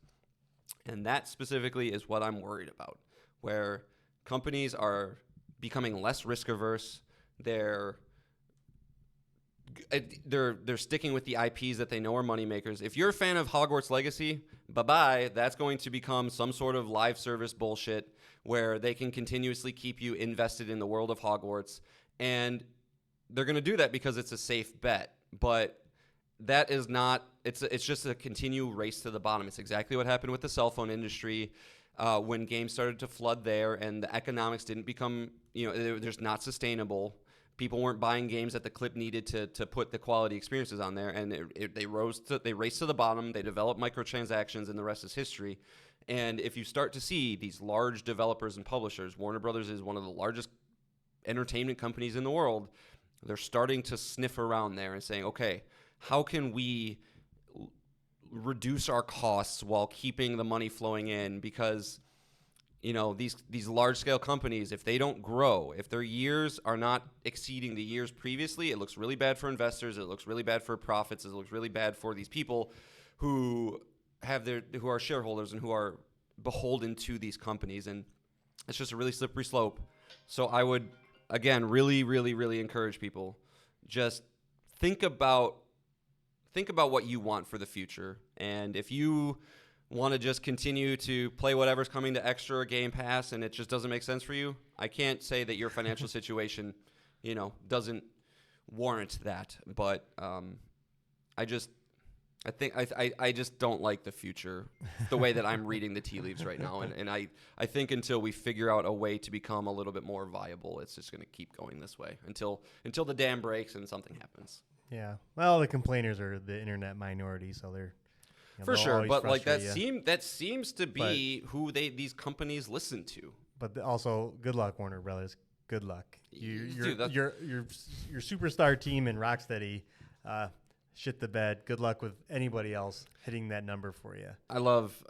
S2: And that specifically is what I'm worried about, where companies are becoming less risk averse. They're sticking with the IPs that they know are moneymakers. If you're a fan of Hogwarts Legacy, bye-bye. That's going to become some sort of live service bullshit where they can continuously keep you invested in the world of Hogwarts. And they're going to do that because it's a safe bet. But that is not – it's just a continued race to the bottom. It's exactly what happened with the cell phone industry when games started to flood there and the economics didn't become – they're just not sustainable. People weren't buying games at the clip needed to put the quality experiences on there, and they raced to the bottom. They developed microtransactions, and the rest is history. And if you start to see these large developers and publishers, Warner Brothers is one of the largest entertainment companies in the world. They're starting to sniff around there and saying, okay, how can we reduce our costs while keeping the money flowing in? Because these large-scale companies, if they don't grow, if their years are not exceeding the years previously, it looks really bad for investors. It looks really bad for profits. It looks really bad for these people who are shareholders and who are beholden to these companies. And it's just a really slippery slope. So I would, again, really, really, really encourage people, just think about what you want for the future. And if you want to just continue to play whatever's coming to Extra or Game Pass and it just doesn't make sense for you, I can't say that your financial situation, doesn't warrant that. But I just don't like the future the way that I'm reading the tea leaves right now. And I think until we figure out a way to become a little bit more viable, it's just going to keep going this way until the dam breaks and something happens.
S1: Yeah. Well, the complainers are the internet minority, so they're
S2: for sure, but like that seems to be who these companies listen to.
S1: But also, good luck, Warner Brothers. Good luck. Your superstar team in Rocksteady shit the bed. Good luck with anybody else hitting that number for you.
S2: I love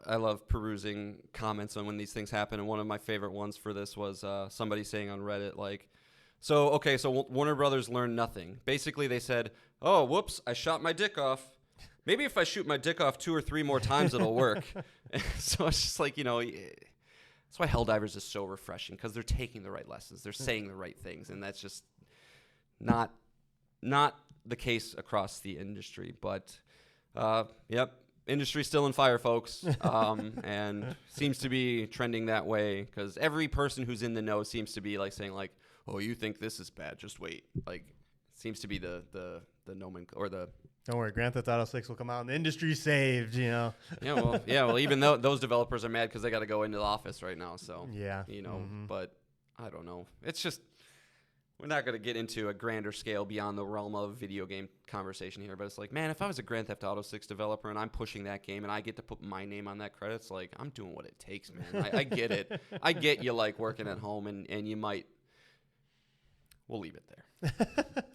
S2: perusing comments on when these things happen, and one of my favorite ones for this was somebody saying on Reddit like, so Warner Brothers learned nothing. Basically, they said, "Oh, whoops, I shot my dick off. Maybe if I shoot my dick off 2 or 3 more times, it'll work." So it's just like, that's why Helldivers is so refreshing, because they're taking the right lessons. They're saying the right things, and that's just not the case across the industry. But, industry's still in fire, folks, and seems to be trending that way, because every person who's in the know seems to be like saying like, "Oh, you think this is bad? Just wait." Like, seems to be the nomenclature or the.
S1: Don't worry, Grand Theft Auto 6 will come out and the industry's saved,
S2: Yeah, well, even though those developers are mad because they got to go into the office right now. So, but I don't know. It's just, we're not going to get into a grander scale beyond the realm of video game conversation here. But it's like, man, if I was a Grand Theft Auto 6 developer and I'm pushing that game and I get to put my name on that credit, it's like, I'm doing what it takes, man. I get it. I get you like working at home and you might we'll leave it there.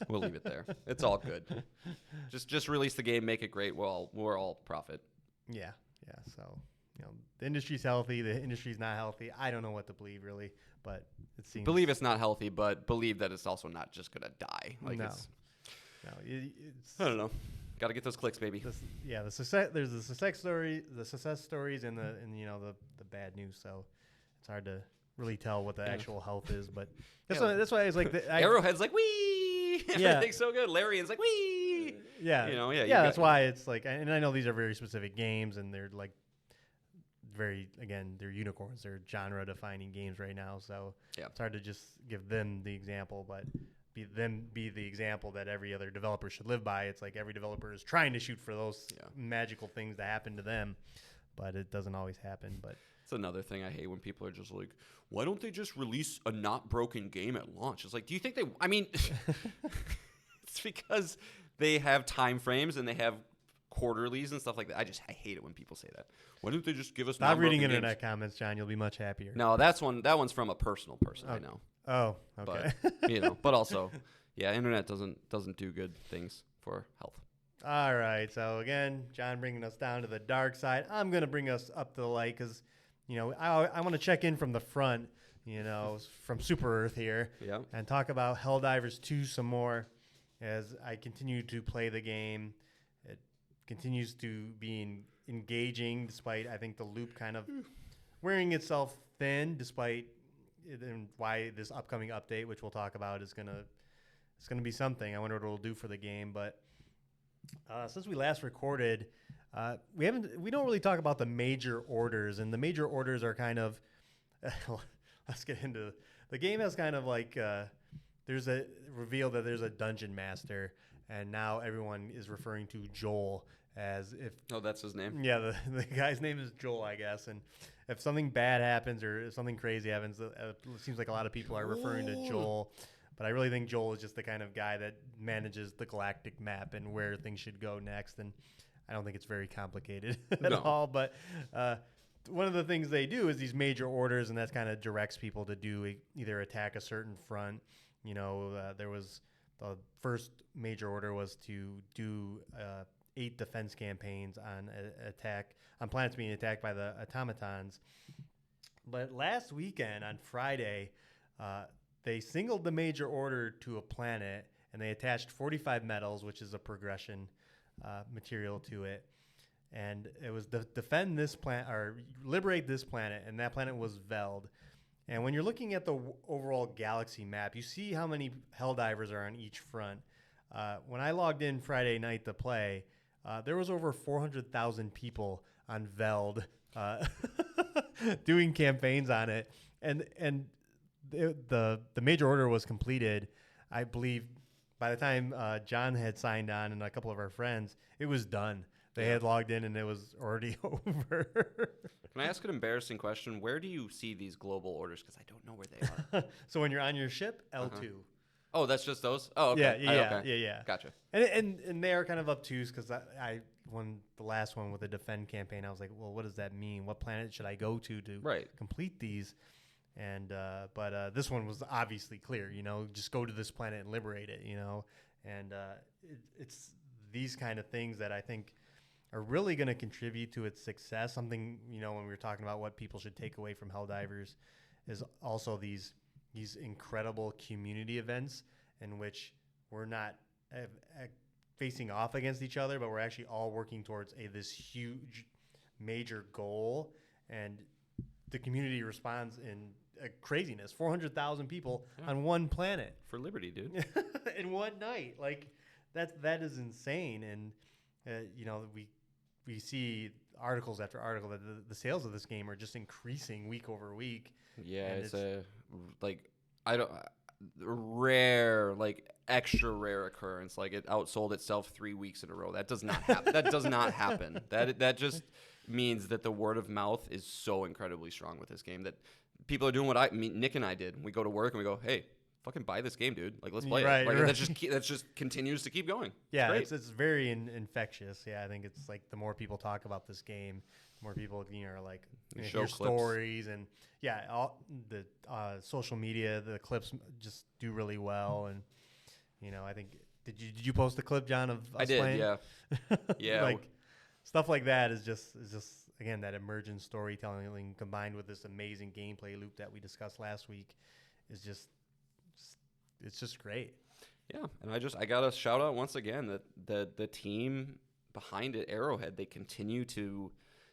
S2: We'll leave it there. It's all good. Just release the game, make it great. We're all profit.
S1: Yeah. So, the industry's healthy. The industry's not healthy. I don't know what to believe, really, but it seems.
S2: Believe it's not healthy, but believe that it's also not just going to die.
S1: No.
S2: It's I don't know. Got to get those clicks, baby.
S1: The success. There's the success stories, and the bad news. So it's hard to really tell what the actual health is. But that's why I was like,
S2: Arrowhead's like wee. Everything's so good. Larian's like wee.
S1: Yeah. That's why it's like, and I know these are very specific games, and they're like they're unicorns. They're genre-defining games right now. So it's hard to just give them the example, but be the example that every other developer should live by. It's like every developer is trying to shoot for those magical things that happen to them, but it doesn't always happen. But
S2: it's another thing I hate when people are just like, why don't they just release a not broken game at launch? It's like, do you think I mean, it's because they have time frames and they have quarterlies and stuff like that. I hate it when people say that. Why don't they just give us
S1: Stop reading internet comments, John. You'll be much happier.
S2: No, that one's from a personal person. I know.
S1: Oh, okay.
S2: But also, internet doesn't do good things for health.
S1: All right. So again, John bringing us down to the dark side. I'm going to bring us up to the light because, I want to check in from the front, from Super Earth here, and talk about Helldivers 2 some more as I continue to play the game. It continues to be engaging despite, I think, the loop kind of wearing itself thin despite and why this upcoming update, which we'll talk about, it's gonna be something. I wonder what it'll do for the game. But since we last recorded, we don't really talk about the major orders, and the major orders are kind of let's get into the game. Has kind of like there's a reveal that there's a dungeon master, and now everyone is referring to Joel as if
S2: that's his name.
S1: Yeah, the guy's name is Joel, I guess, and if something bad happens or if something crazy happens, it seems like a lot of people are referring to Joel. But I really think Joel is just the kind of guy that manages the galactic map and where things should go next. And I don't think it's very complicated at all. But one of the things they do is these major orders, and that kind of directs people to do either attack a certain front. There was the first major order was to do 8 defense campaigns on planets being attacked by the automatons. But last weekend on Friday, they singled the major order to a planet, and they attached 45 medals, which is a progression material to it. And it was defend this planet or liberate this planet, and that planet was Veld. And when you're looking at the overall galaxy map, you see how many Helldivers are on each front. When I logged in Friday night to play, there was over 400,000 people on Veld doing campaigns on it, and the major order was completed. I believe by the time John had signed on and a couple of our friends, it was done. They had logged in and it was already over.
S2: Can I ask an embarrassing question? Where do you see these global orders? Because I don't know where they are.
S1: So when you're on your ship, L2.
S2: Oh, that's just those? Oh, okay.
S1: Yeah.
S2: Gotcha.
S1: And they are kind of obtuse because I won the last one with the defend campaign. I was like, well, what does that mean? What planet should I go to complete these? And but this one was obviously clear. Just go to this planet and liberate it. And it's these kind of things that I think are really going to contribute to its success. Something when we were talking about what people should take away from Helldivers is also these incredible community events in which we're not facing off against each other, but we're actually all working towards this huge major goal, and the community responds in craziness. 400,000 people on one planet
S2: for liberty, dude.
S1: In one night. Like that is insane. And we see articles after article that the sales of this game are just increasing week over week.
S2: Yeah, it's a rare, extra rare occurrence. Like it outsold itself 3 weeks in a row. That does not happen. That does not happen. That just means that the word of mouth is so incredibly strong with this game that people are doing what Nick and I did. We go to work and we go, hey, fucking buy this game, dude. Let's play it.
S1: Right.
S2: That just continues to keep going.
S1: Yeah, it's very infectious. Yeah, I think it's like the more people talk about this game, more people, are like
S2: Show
S1: hear
S2: clips.
S1: stories and all the social media, the clips just do really well. And I think did you post the clip, John, of us
S2: I did,
S1: playing?
S2: yeah, yeah.
S1: Like stuff like that is just again that emergent storytelling combined with this amazing gameplay loop that we discussed last week is it's just great.
S2: Yeah, and I got to shout out once again that the team behind it, Arrowhead, they continue to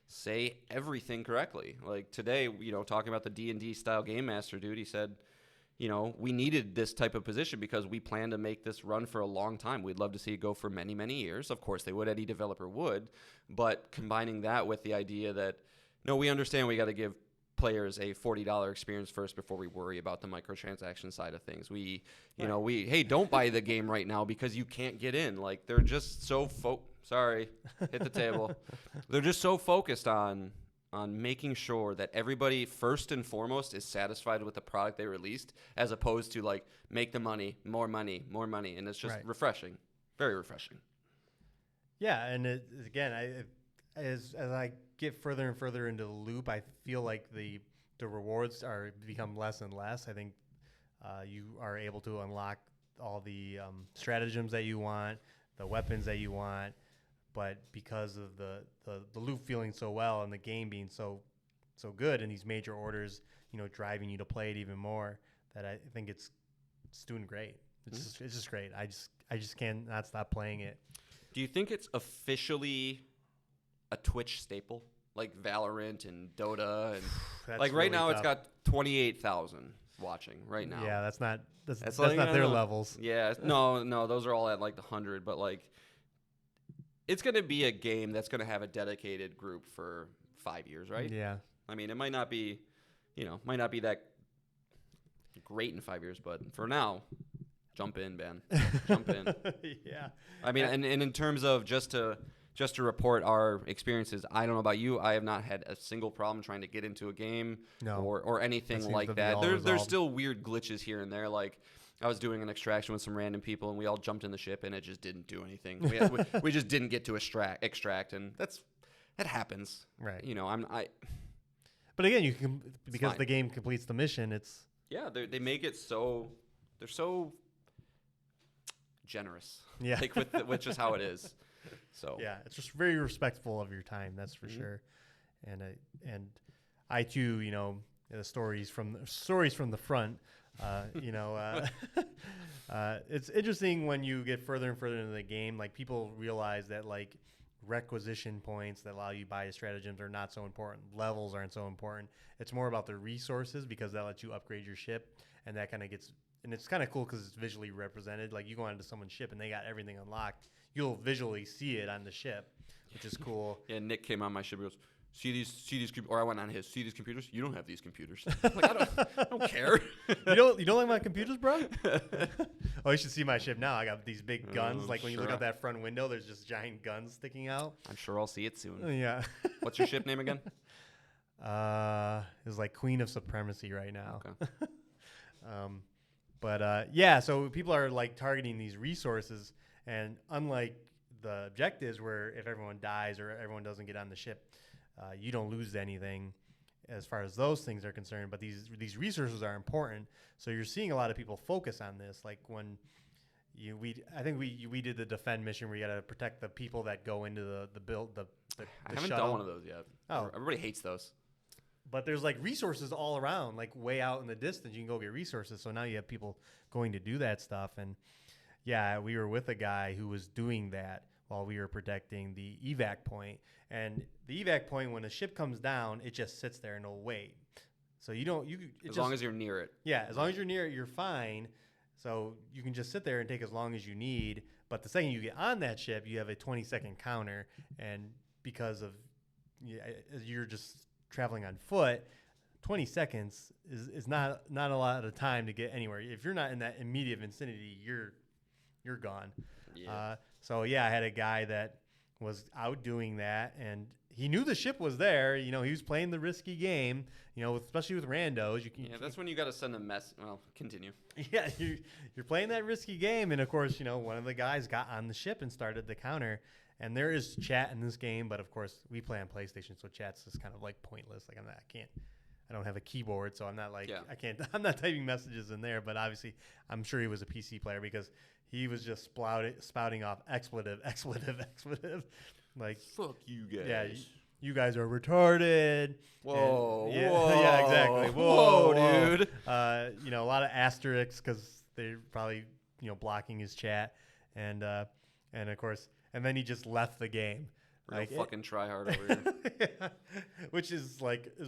S2: say everything correctly. Like today, talking about the D&D style game master dude, he said, we needed this type of position because we plan to make this run for a long time. We'd love to see it go for many, many years. Of course, they would. Any developer would. But combining that with the idea that, no, we understand we got to give players a $40 experience first before we worry about the microtransaction side of things. Hey, don't buy the game right now because you can't get in. Like, they're just so sorry, hit the table. They're just so focused on making sure that everybody first and foremost is satisfied with the product they released, as opposed to like make the money, more money, and it's just refreshing, very refreshing.
S1: Yeah, and as I get further and further into the loop, I feel like the rewards become less and less. I think you are able to unlock all the stratagems that you want, the weapons that you want. But because of the loop feeling so well and the game being so good and these major orders, driving you to play it even more, that I think it's doing great. It's just great. I just can't not stop playing it.
S2: Do you think it's officially a Twitch staple like Valorant and Dota and like right now tough. It's got 28,000 watching right now.
S1: Yeah, that's not their levels.
S2: Yeah, no, those are all at like the 100, but like. It's going to be a game that's going to have a dedicated group for 5 years, right?
S1: Yeah.
S2: I mean, it might not be that great in 5 years, but for now, jump in, Ben. Jump in.
S1: Yeah.
S2: I mean, and in terms of just to report our experiences, I don't know about you, I have not had a single problem trying to get into a game or anything like that. There's still weird glitches here and there, like I was doing an extraction with some random people, and we all jumped in the ship, and it just didn't do anything. We just didn't get to extract, and that happens,
S1: right?
S2: But
S1: again, you can because the game completes the mission. It's
S2: they make it so they're so generous, like with just how it is. So
S1: yeah, it's just very respectful of your time. That's for sure. And I too, the stories from the front. It's interesting when you get further and further into the game, like people realize that like requisition points that allow you to buy stratagems are not so important. Levels aren't so important. It's more about the resources because that lets you upgrade your ship, and that kind of and it's kind of cool because it's visually represented. Like you go onto someone's ship and they got everything unlocked. You'll visually see it on the ship, which is cool.
S2: Yeah, Nick came on my ship and goes, see these or I went on his, see these computers? You don't have these computers. I'm like, I don't care.
S1: You don't like my computers, bro? Oh, you should see my ship now. I got these big guns. Like when you look out that front window, there's just giant guns sticking out.
S2: I'm sure I'll see it soon.
S1: Yeah.
S2: What's your ship name again?
S1: It's like Queen of Supremacy right now.
S2: Okay.
S1: So people are like targeting these resources, and unlike the objectives where if everyone dies or everyone doesn't get on the ship, you don't lose anything as far as those things are concerned. But these resources are important, so you're seeing a lot of people focus on this. Like when I think we did the defend mission where you got to protect the people that go into the build the
S2: I haven't
S1: shuttle.
S2: done one of those yet. Oh, everybody hates those.
S1: But there's like resources all around, like way out in the distance. You can go get resources. So now you have people going to do that stuff. And yeah, we were with a guy who was doing that while we were protecting the evac point. And the evac point, when a ship comes down, it just sits there and it'll wait. So as
S2: long as you're near it.
S1: Yeah, as long as you're near it, you're fine. So you can just sit there and take as long as you need. But the second you get on that ship, you have a 20-second counter. And because of you're just traveling on foot, 20 seconds is not a lot of time to get anywhere. If you're not in that immediate vicinity, you're gone.
S2: Yeah.
S1: I had a guy that was out doing that, and he knew the ship was there. He was playing the risky game. Especially with randos.
S2: That's when you got to send a mess. Well, continue.
S1: Yeah, you're playing that risky game, and of course, one of the guys got on the ship and started the counter, And there is chat in this game, but of course we play on PlayStation, so chat's just kind of like pointless. Like I don't have a keyboard, so I'm not like I'm not typing messages in there. But obviously, I'm sure he was a PC player because he was just spouting off expletive. Like,
S2: fuck you guys.
S1: Yeah, you guys are retarded.
S2: Whoa,
S1: yeah,
S2: whoa,
S1: yeah, exactly.
S2: Whoa, dude.
S1: A lot of asterisks because they're probably blocking his chat, and of course, and then he just left the game.
S2: Real fucking try hard over here.
S1: Yeah. Which is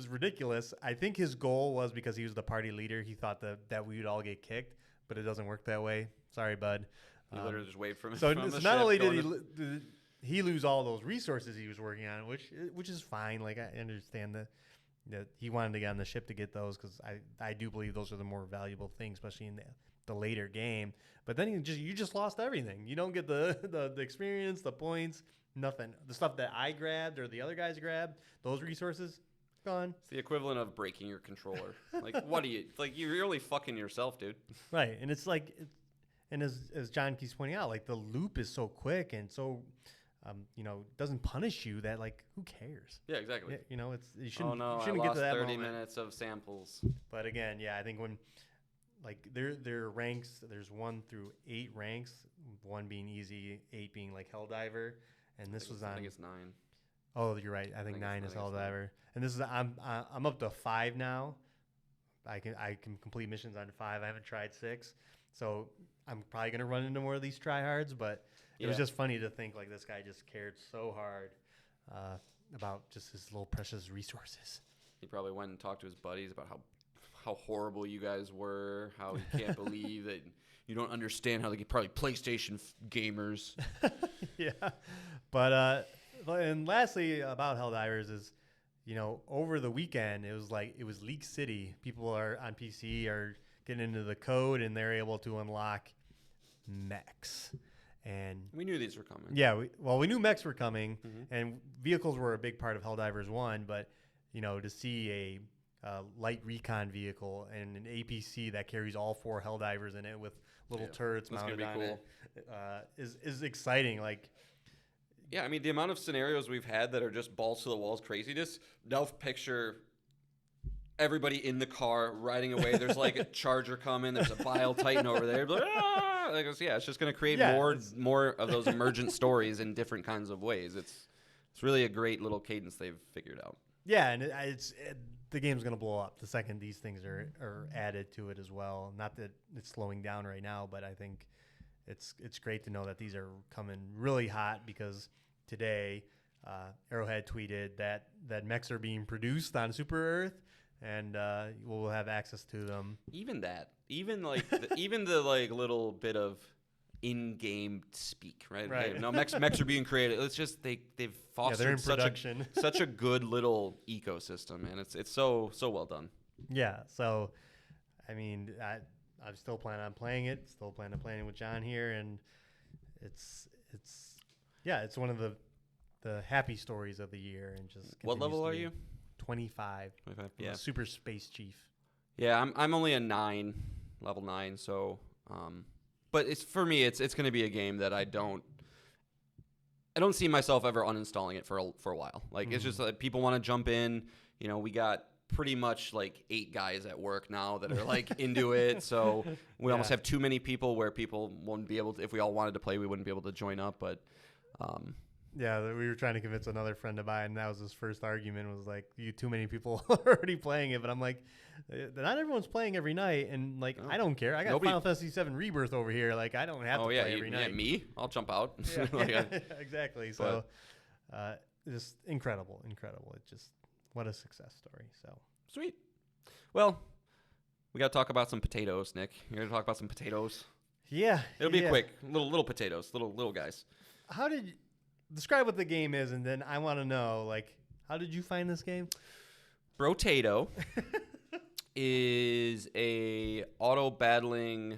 S1: ridiculous. I think his goal was because he was the party leader. He thought that we would all get kicked, but it doesn't work that way. Sorry, bud.
S2: He literally just waved from.
S1: So not only did he lose all those resources he was working on, which is fine. Like I understand that he wanted to get on the ship to get those because I do believe those are the more valuable things, especially in the later game. But then you just lost everything. You don't get the experience, the points. Nothing. The stuff that I grabbed or the other guys grabbed, those resources, gone.
S2: It's the equivalent of breaking your controller. Like, what do you like? You're only fucking yourself, dude.
S1: Right, and it's like, and as John keeps pointing out, like the loop is so quick and so, doesn't punish you that like who cares?
S2: Yeah, exactly.
S1: You shouldn't.
S2: Oh no,
S1: you shouldn't
S2: I
S1: get
S2: lost
S1: to that
S2: 30
S1: moment.
S2: minutes of samples.
S1: But again, yeah, I think when like their ranks, there's 1 through 8 ranks, 1 being easy, 8 being like Helldiver. And this was on.
S2: I think it's 9.
S1: Oh, you're right. I think 9 is Helldiver. And this is I'm up to 5 now. I can complete missions on 5. I haven't tried 6, so I'm probably gonna run into more of these tryhards. But it was just funny to think like this guy just cared so hard about just his little precious resources.
S2: He probably went and talked to his buddies about how horrible you guys were. How he can't believe that you don't understand how they get probably PlayStation gamers.
S1: Yeah. But and lastly about Helldivers is, over the weekend it was Leak City. People are on PC are getting into the code and they're able to unlock mechs. And
S2: we knew these were coming.
S1: Yeah, we knew mechs were coming, and vehicles were a big part of Helldivers 1. But to see a light recon vehicle and an APC that carries all 4 Helldivers in it with little turrets mounted on it is exciting. Like.
S2: Yeah, I mean, the amount of scenarios we've had that are just balls to the walls craziness. Now picture everybody in the car riding away. There's like a Charger coming. There's a Bile Titan over there. Like, it's just going to create more of those emergent stories in different kinds of ways. It's really a great little cadence they've figured out.
S1: Yeah, and the game's going to blow up the second these things are added to it as well. Not that it's slowing down right now, but I think it's great to know that these are coming really hot because today Arrowhead tweeted that mechs are being produced on Super Earth and we'll have access to them.
S2: Even the like little bit of in-game speak, right?
S1: Right.
S2: Hey, no, mechs are being created. It's just they've fostered such a good little ecosystem, and it's so well done.
S1: Yeah. So, I mean, I'm still planning on playing it. Still planning on playing it with John here, and it's one of the happy stories of the year. And just
S2: what level are you?
S1: 25.
S2: 25. Yeah.
S1: Super Space Chief.
S2: Yeah, I'm only a 9, level 9. So, but it's for me, it's going to be a game that I don't see myself ever uninstalling it for a while. Like it's just like people want to jump in. We got pretty much like 8 guys at work now that are like into it. So we almost have too many people where people wouldn't be able to, if we all wanted to play, we wouldn't be able to join up. But
S1: yeah, we were trying to convince another friend to buy it, and that was his first argument was like, you too many people already playing it. But I'm like, not everyone's playing every night, and like I don't care. I got Final Fantasy VII Rebirth over here. Like I don't have to play every night.
S2: Yeah, me? I'll jump out.
S1: Exactly. So just incredible. It just what a success story. So
S2: sweet. Well, we got to talk about some potatoes, Nick. You're going to talk about some potatoes?
S1: Yeah.
S2: It'll be quick. Little potatoes, little guys.
S1: How did you describe what the game is, and then I want to know, like, how did you find this game?
S2: Brotato is a auto-battling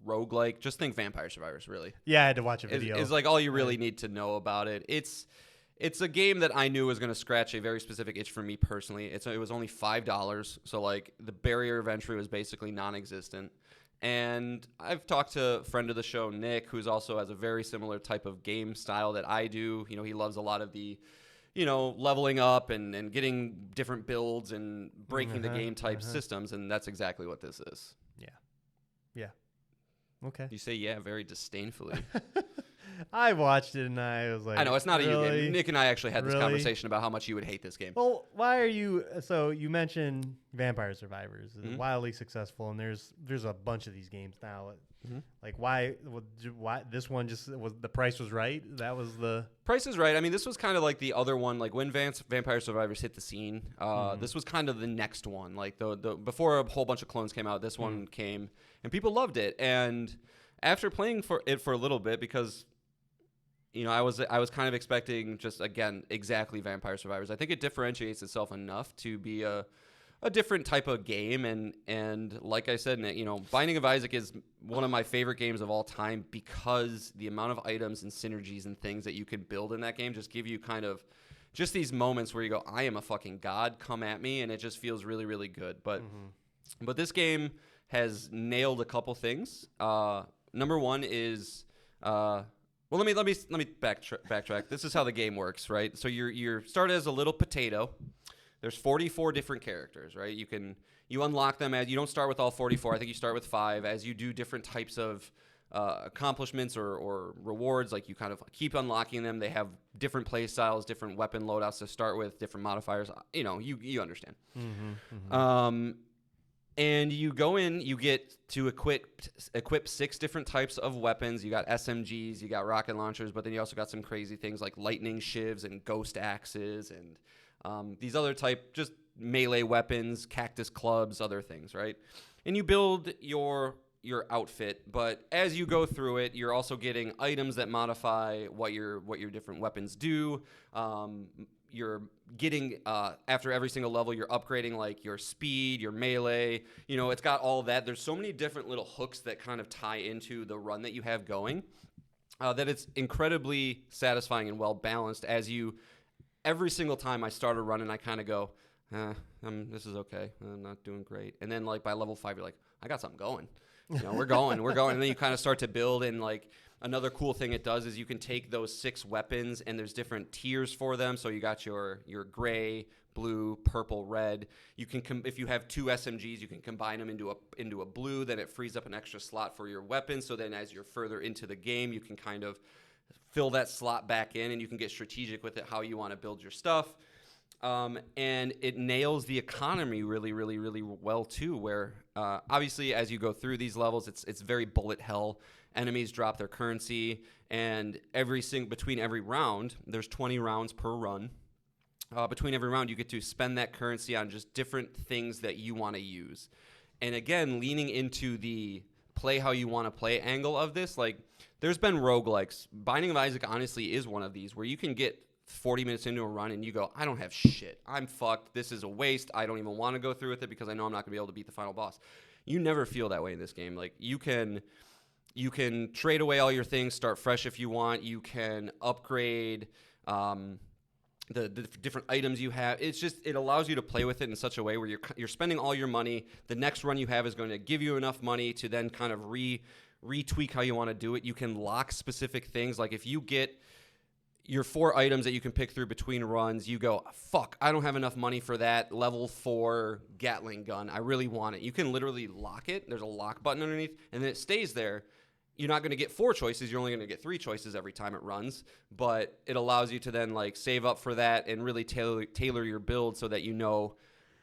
S2: roguelike. Just think Vampire Survivors, really.
S1: Yeah, I had to watch a video.
S2: It's like all you really need to know about it. It's a game that I knew was going to scratch a very specific itch for me personally. It was only $5, so like the barrier of entry was basically non-existent. And I've talked to a friend of the show, Nick, who's also has a very similar type of game style that I do. You know, he loves a lot of the, you know, leveling up and getting different builds and breaking the game type systems, and that's exactly what this is.
S1: Yeah. Okay.
S2: You say yeah very disdainfully.
S1: I watched it and I was like,
S2: I know it's not
S1: really?
S2: a you game. Nick and I actually had this conversation about how much you would hate this game.
S1: Well, why are you? So you mentioned Vampire Survivors is wildly successful, and there's a bunch of these games now. Like why this one just was the price was right? That was the
S2: price is right. I mean, this was kind of like the other one. Like when Vampire Survivors hit the scene, this was kind of the next one. Like the before a whole bunch of clones came out, this one came, and people loved it. And after playing for a little bit, because you know, I was kind of expecting just, again, exactly Vampire Survivors. I think it differentiates itself enough to be a different type of game. And like I said, you know, Binding of Isaac is one of my favorite games of all time because the amount of items and synergies and things that you can build in that game just give you kind of just these moments where you go, I am a fucking god, come at me. And it just feels really, really good. But this game has nailed a couple things. Number one is... well, let me backtrack. This is how the game works, right? So you start as a little potato. There's 44 different characters, right? You unlock them as you don't start with all 44. I think you start with 5 as you do different types of accomplishments or rewards. Like you kind of keep unlocking them. They have different play styles, different weapon loadouts to start with, different modifiers. You know, you understand. And you go in, you get to equip 6 different types of weapons. You got SMGs, you got rocket launchers, but then you also got some crazy things like lightning shivs and ghost axes and these other type just melee weapons, cactus clubs, other things, right? And you build your outfit, but as you go through it, you're also getting items that modify what your different weapons do. You're getting after every single level, you're upgrading like your speed, your melee. You know, it's got all that. There's so many different little hooks that kind of tie into the run that you have going that it's incredibly satisfying and well balanced. As you, every single time I start a run and I kind of go, this is okay. I'm not doing great. And then like by level 5, you're like, I got something going. You know, we're going. And then you kind of start to build and like. Another cool thing it does is you can take those 6 weapons and there's different tiers for them. So you got your gray, blue, purple, red. You can if you have 2 SMGs, you can combine them into a blue. Then it frees up an extra slot for your weapon. So then as you're further into the game, you can kind of fill that slot back in and you can get strategic with it how you want to build your stuff. And it nails the economy really, really, really well too. Where obviously as you go through these levels, it's very bullet hell. Enemies drop their currency, and between every round, there's 20 rounds per run. Between every round, you get to spend that currency on just different things that you want to use. And again, leaning into the play how you want to play angle of this, like there's been roguelikes. Binding of Isaac honestly is one of these where you can get 40 minutes into a run and you go, I don't have shit. I'm fucked. This is a waste. I don't even want to go through with it because I know I'm not going to be able to beat the final boss. You never feel that way in this game. Like you can trade away all your things, start fresh if you want. You can upgrade the different items you have. It's just it allows you to play with it in such a way where you're spending all your money. The next run you have is going to give you enough money to then kind of retweak how you want to do it. You can lock specific things. Like if you get your 4 items that you can pick through between runs, you go, fuck, I don't have enough money for that level 4 Gatling gun. I really want it. You can literally lock it. There's a lock button underneath, and then it stays there. You're not going to get 4 choices. You're only going to get 3 choices every time it runs, but it allows you to then like save up for that and really tailor your build so that you know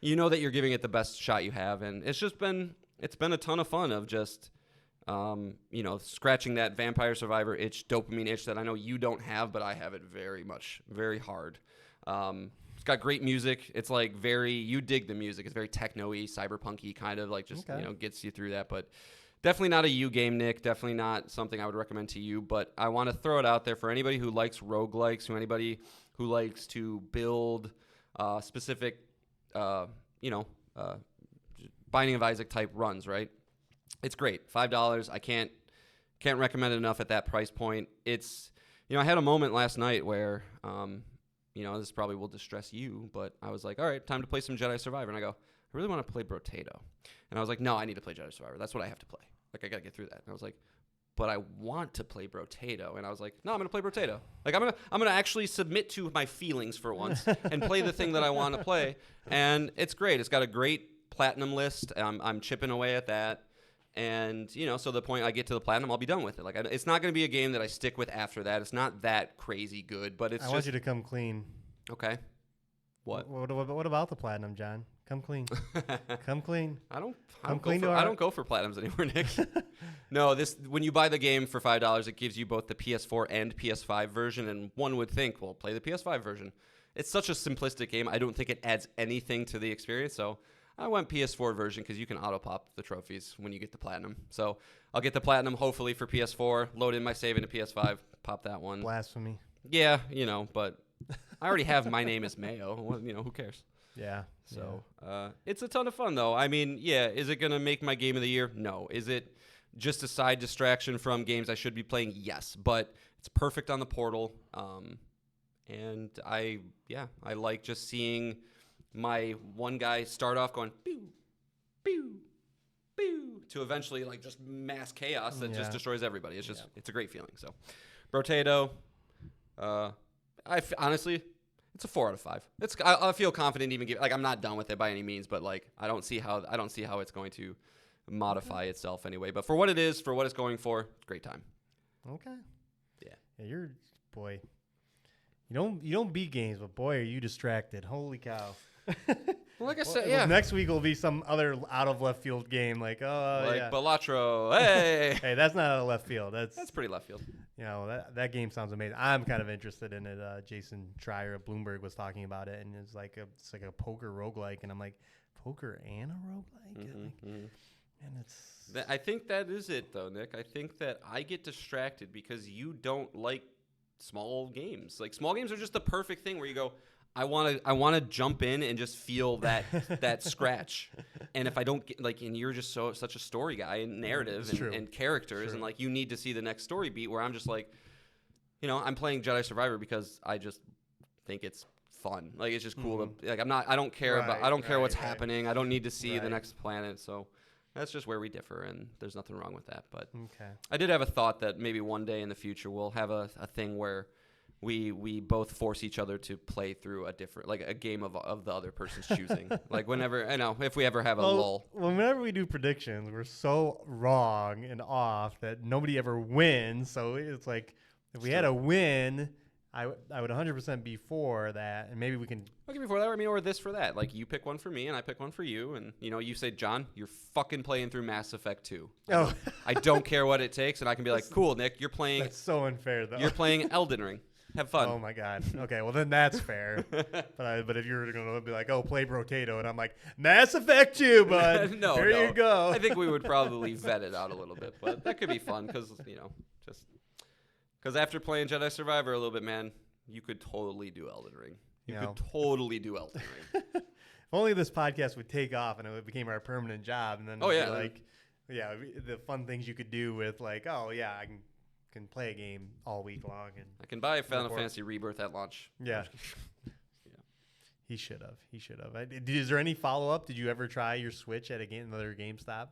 S2: that you're giving it the best shot you have. And it's been a ton of fun of just, scratching that Vampire Survivor dopamine itch that I know you don't have, but I have it very hard. It's got great music. It's like you dig the music. It's very techno-y, cyberpunk-y kind of like just, gets you through that, but definitely not a you game, Nick. Definitely not something I would recommend to you, but I want to throw it out there for anybody who likes roguelikes, anybody who likes to build specific, Binding of Isaac type runs, right? It's great. $5. I can't recommend it enough at that price point. It's, I had a moment last night where, this probably will distress you, but I was like, all right, time to play some Jedi Survivor. And I go, I really want to play Brotato. And I was like, no, I need to play Jedi Survivor. That's what I have to play. Like, I got to get through that. And I was like, but I want to play Brotato. And I was like, no, I'm going to play Brotato. Like, I'm gonna actually submit to my feelings for once and play the thing that I want to play. And it's great. It's got a great platinum list. I'm chipping away at that. And, so the point I get to the platinum, I'll be done with it. Like, it's not going to be a game that I stick with after that. It's not that crazy good, but
S1: I want you to come clean.
S2: Okay. What?
S1: What about the platinum, John? Come clean. Come clean.
S2: I don't go for platinums anymore, Nick. No, when you buy the game for $5, it gives you both the PS4 and PS5 version, and one would think, well, play the PS5 version. It's such a simplistic game. I don't think it adds anything to the experience, so I went PS4 version because you can auto-pop the trophies when you get the platinum. So I'll get the platinum hopefully for PS4, load in my save into PS5, pop that one.
S1: Blasphemy.
S2: Yeah, but I already have My Name is Mayo. Well, who cares?
S1: Yeah.
S2: So it's a ton of fun, though. I mean, yeah, is it going to make my game of the year? No. Is it just a side distraction from games I should be playing? Yes. But it's perfect on the Portal. And I like just seeing my one guy start off going, pew, pew, pew, to eventually, like, just mass chaos that just destroys everybody. It's just, it's a great feeling. So, Brotato, honestly, it's a 4 out of 5. I feel confident even give, like, I'm not done with it by any means, but like I don't see how it's going to modify itself anyway. But for what it is, for what it's going for, great time.
S1: Okay.
S2: Yeah.
S1: You're boy. You don't beat games, but boy, are you distracted. Holy cow.
S2: Well, like I said, yeah.
S1: Next week will be some other out of left field game, like
S2: Balatro. Hey.
S1: Hey, that's not out of left field. That's
S2: pretty left field.
S1: That game sounds amazing. I'm kind of interested in it. Jason Schreier of Bloomberg was talking about it, and it's like a poker roguelike, and I'm like, poker and a roguelike? And it's.
S2: I think that is it, though, Nick. I think that I get distracted because you don't like small games. Like, small games are just the perfect thing where you go, I want to jump in and just feel that scratch. And if I don't get, like, and you're just such a story guy and narrative and characters, and like you need to see the next story beat, where I'm just like, I'm playing Jedi Survivor because I just think it's fun. Like, it's just cool to, like, I don't care what's happening. I don't need to see the next planet. So that's just where we differ, and there's nothing wrong with that. But I did have a thought that maybe one day in the future we'll have a thing where we both force each other to play through a game of the other person's choosing. Like, whenever, if we ever have a lull.
S1: Whenever we do predictions, we're so wrong and off that nobody ever wins. So it's like, if we had a win, I would 100% be for that, and maybe we can.
S2: Okay, before that, or this for that. Like, you pick one for me, and I pick one for you, and you say, John, you're fucking playing through Mass Effect 2. I don't care what it takes, and I can be like, cool, Nick, you're playing.
S1: That's so unfair, though.
S2: You're playing Elden Ring. Have fun.
S1: Oh my God. Okay, well then that's fair. But if you're gonna be like, play Brotato, and I'm like, Mass Effect 2, bud.
S2: No,
S1: you go.
S2: I think we would probably vet it out a little bit, but that could be fun because just because after playing Jedi Survivor a little bit, man, you could totally do Elden Ring. You could totally do Elden Ring.
S1: If only this podcast would take off and it became our permanent job, and then the fun things you could do with, like, I can play a game all week long, and
S2: I can buy Final Fantasy Rebirth at launch.
S1: Yeah. He should have. Is there any follow up? Did you ever try your Switch at another GameStop?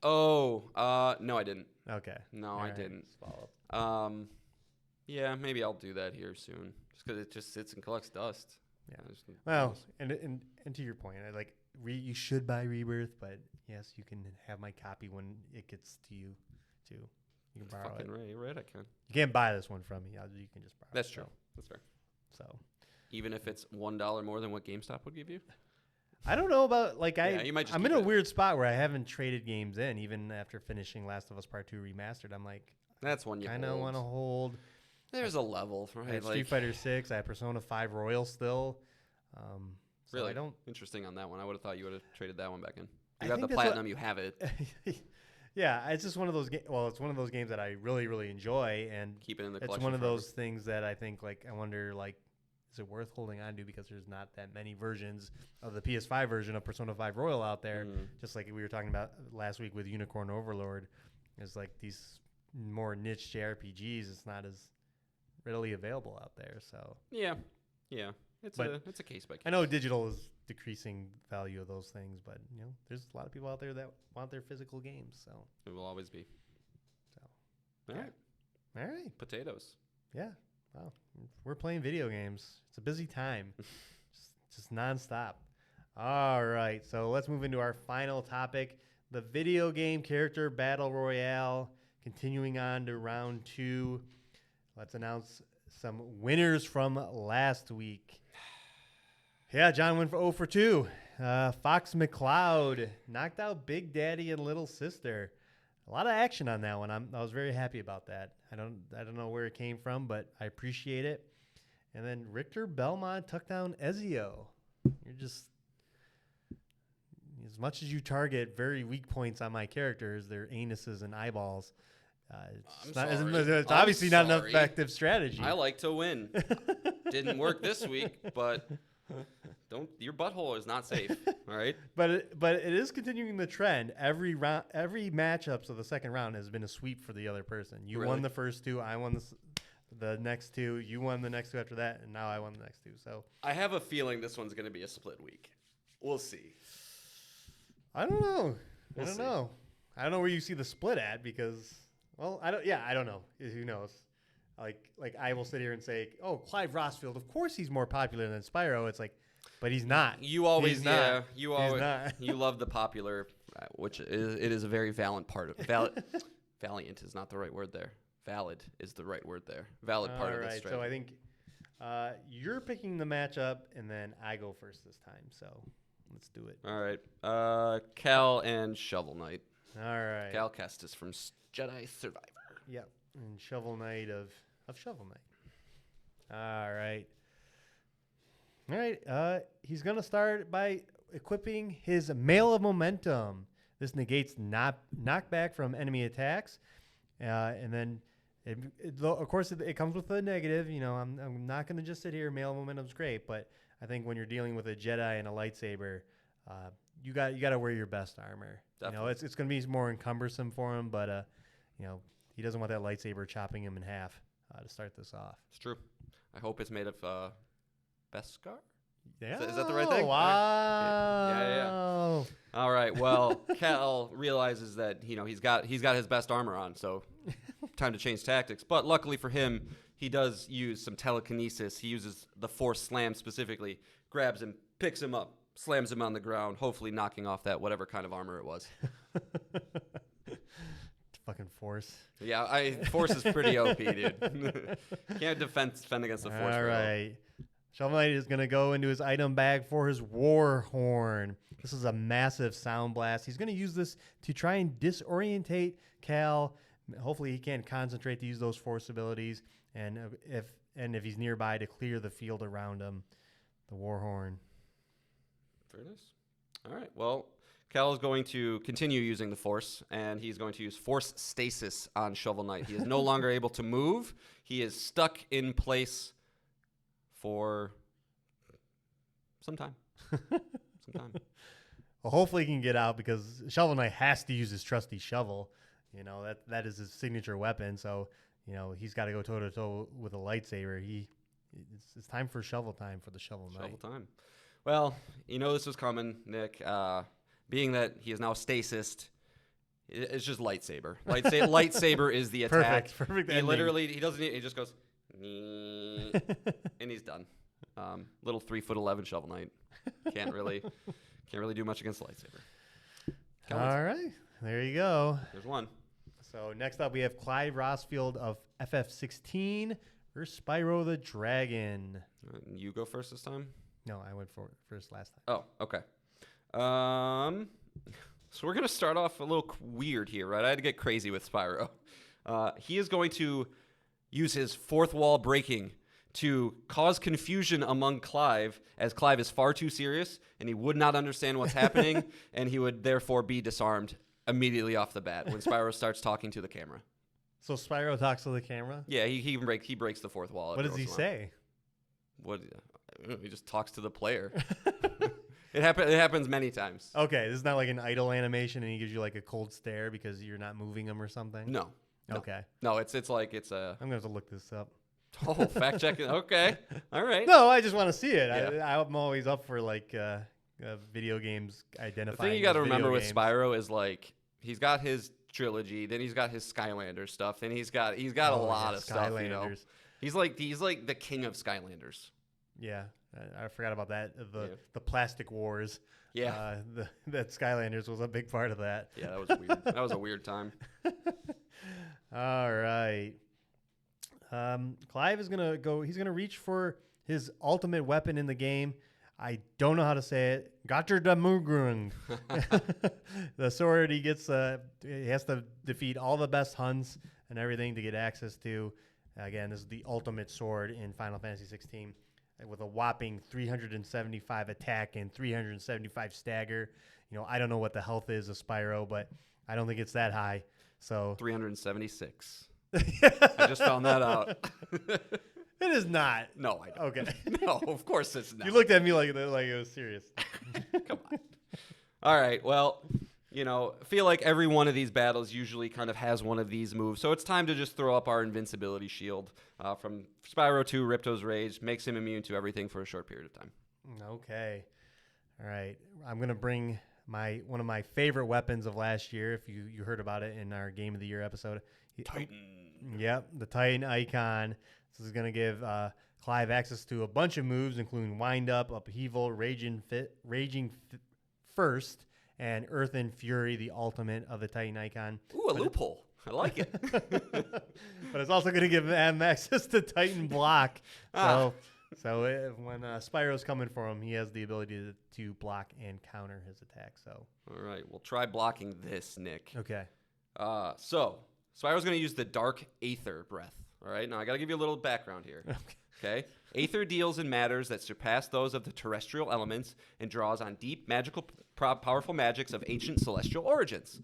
S2: No, I didn't.
S1: Okay.
S2: No, I didn't. Follow up. Yeah, maybe I'll do that here soon, just because it just sits and collects dust.
S1: Yeah. And to your point, you should buy Rebirth, but yes, you can have my copy when it gets to you too. You can borrow it.
S2: Right, I can.
S1: You can't buy this one from me. You can just borrow it.
S2: That's true. That's fair.
S1: So,
S2: even if it's $1 more than what GameStop would give you?
S1: I don't know about,
S2: you might just
S1: I'm in a weird spot where I haven't traded games in, even after finishing Last of Us Part 2 Remastered. I'm like,
S2: that's one you
S1: kind of want to hold.
S2: There's a level, right?
S1: I have Street Fighter 6. I have Persona 5 Royal still.
S2: Really?
S1: I don't.
S2: Interesting on that one. I would have thought you would have traded that one back in. You got the platinum. You have it.
S1: Yeah, it's just one of those games. Well, it's one of those games that I really, really enjoy, and
S2: keep it in the collection.
S1: It's one of those things that I think, I wonder, is it worth holding on to, because there's not that many versions of the PS5 version of Persona 5 Royal out there. Just like we were talking about last week with Unicorn Overlord, is like these more niche JRPGs. It's not as readily available out there. So
S2: yeah, it's a case by case.
S1: I know digital is decreasing value of those things. But there's a lot of people out there that want their physical games. So
S2: It will always be.
S1: So
S2: All right.
S1: all right,
S2: Potatoes.
S1: yeah. Wow, we're playing video games. It's a busy time, just nonstop. All right, so let's move into our final topic: the video game character battle royale. Continuing on to round 2, let's announce some winners from last week. Yeah, John went for 0 for 2. Fox McCloud knocked out Big Daddy and Little Sister. A lot of action on that one. I was very happy about that. I don't know where it came from, but I appreciate it. And then Richter Belmont took down Ezio. You're just, as much as you target very weak points on my characters, their anuses and eyeballs, it's obviously not an effective strategy.
S2: I like to win. Didn't work this week, but your butthole is not safe. All right.
S1: But it is continuing the trend. Every matchups of the second round has been a sweep for the other person. You won the first 2. I won the next 2. You won the next 2 after that, and now I won the next 2. So
S2: I have a feeling this one's going to be a split week. We'll see.
S1: I don't know. I don't know. I don't know where you see the split at because, well, I don't know. Who knows? Like I will sit here and say, oh, Clive Rossfield, of course he's more popular than Spyro. It's like, but he's not.
S2: You always,
S1: he's
S2: yeah,
S1: not.
S2: you always,
S1: not.
S2: You love the popular, which it is a very valiant part of valiant is not the right word there. Valid is the right word there. Valid part of this strategy.
S1: So I think you're picking the matchup, and then I go first this time. So let's do it.
S2: All right. Cal and Shovel Knight.
S1: All right.
S2: Cal Kestis from Jedi Survivor.
S1: Yep. And Shovel Knight of Shovel Knight. All right. All right. He's going to start by equipping his Mail of Momentum. This negates knockback from enemy attacks. And then, of course, it comes with a negative. I'm not going to just sit here. Mail of Momentum's great. But I think when you're dealing with a Jedi and a lightsaber, you got to wear your best armor.
S2: Definitely.
S1: It's going to be more cumbersome for him. But, he doesn't want that lightsaber chopping him in half to start this off.
S2: It's true. I hope it's made of Beskar?
S1: Yeah.
S2: Is that the right thing?
S1: Wow.
S2: Yeah. All right. Well, Cal realizes that he's got his best armor on, so time to change tactics. But luckily for him, he does use some telekinesis. He uses the Force Slam specifically, grabs him, picks him up, slams him on the ground, hopefully knocking off that whatever kind of armor it was.
S1: Fucking Force.
S2: Yeah, Force is pretty OP, dude. Can't defend against the Force.
S1: All right. Shovel Knight is going to go into his item bag for his War Horn. This is a massive sound blast. He's going to use this to try and disorientate Cal. Hopefully he can concentrate to use those Force abilities. And if he's nearby, to clear the field around him. The War Horn.
S2: Very nice. All right. Well, Cal is going to continue using the Force, and he's going to use Force Stasis on Shovel Knight. He is no longer able to move. He is stuck in place for some time.
S1: Well, hopefully he can get out because Shovel Knight has to use his trusty shovel. That is his signature weapon. So, he's got to go toe-to-toe with a lightsaber. It's time for shovel time for the Shovel Knight.
S2: Shovel time. Well, this was coming, Nick. Being that he is now stasis, it's just lightsaber. Lightsaber is the attack.
S1: Perfect.
S2: He doesn't. He just goes, and he's done. Little 3'11" Shovel Knight can't really do much against the lightsaber.
S1: All right, there you go.
S2: There's one.
S1: So next up we have Clive Rossfield of FF16 versus Spyro the Dragon.
S2: You go first this time.
S1: No, I went first last time.
S2: Oh, okay. So we're going to start off a little weird here, right? I had to get crazy with Spyro. He is going to use his fourth wall breaking to cause confusion among Clive, as Clive is far too serious, and he would not understand what's happening, and he would therefore be disarmed immediately off the bat when Spyro starts talking to the camera.
S1: So Spyro talks to the camera?
S2: Yeah, he breaks the fourth wall.
S1: What does he say?
S2: He just talks to the player. It happens many times.
S1: Okay, this is not like an idle animation and he gives you like a cold stare because you're not moving him or something?
S2: No.
S1: Okay.
S2: No, it's like it's a...
S1: I'm going to have to look this up.
S2: Oh, fact checking. Okay. All right.
S1: No, I just want to see it.
S2: Yeah.
S1: I'm always up for like video games
S2: The
S1: identifying.
S2: thing you got to
S1: as video
S2: remember with
S1: games.
S2: Spyro is like he's got his trilogy, then he's got his Skylanders stuff, and he's got a lot of stuff. You know, he's like the king of Skylanders.
S1: Yeah, I forgot about that.
S2: Yeah.
S1: The Plastic Wars.
S2: Yeah,
S1: that Skylanders was a big part of that.
S2: yeah, that was weird. That was a weird time.
S1: All right. Clive is gonna go. He's gonna reach for his ultimate weapon in the game. I don't know how to say it. Gatter da Mugrung. The sword he gets. He has to defeat all the best Huns and everything to get access to. Again, this is the ultimate sword in Final Fantasy 16 with a whopping 375 attack and 375 stagger. You know, I don't know what the health is of Spyro, but I don't think it's that high. So
S2: 376. I just found that out.
S1: It is not.
S2: No, I don't.
S1: Okay.
S2: No, of course it's not.
S1: You looked at me like it was serious.
S2: Come on. All right. Well, you know, I feel like every one of these battles usually kind of has one of these moves. So it's time to just throw up our invincibility shield from Spyro 2, Ripto's Rage. Makes him immune to everything for a short period of time.
S1: Okay. All right. I'm going to bring one of my favorite weapons of last year, if you heard about it in our Game of the Year episode.
S2: Titan.
S1: Yep, the Titan icon. This is going to give Clive access to a bunch of moves, including Wind Up, Upheaval, Raging First, and Earth and Fury, the ultimate of the Titan icon.
S2: Ooh, a loophole. I like it.
S1: But it's also going to give him access to Titan Block. So when Spyro's coming for him, he has the ability to block and counter his attack. So
S2: all right, we'll try blocking this, Nick.
S1: Okay.
S2: So Spyro's going to use the Dark Aether Breath. All right, now I got to give you a little background here. Okay. Aether deals in matters that surpass those of the terrestrial elements and draws on deep, magical, powerful magics of ancient celestial origins.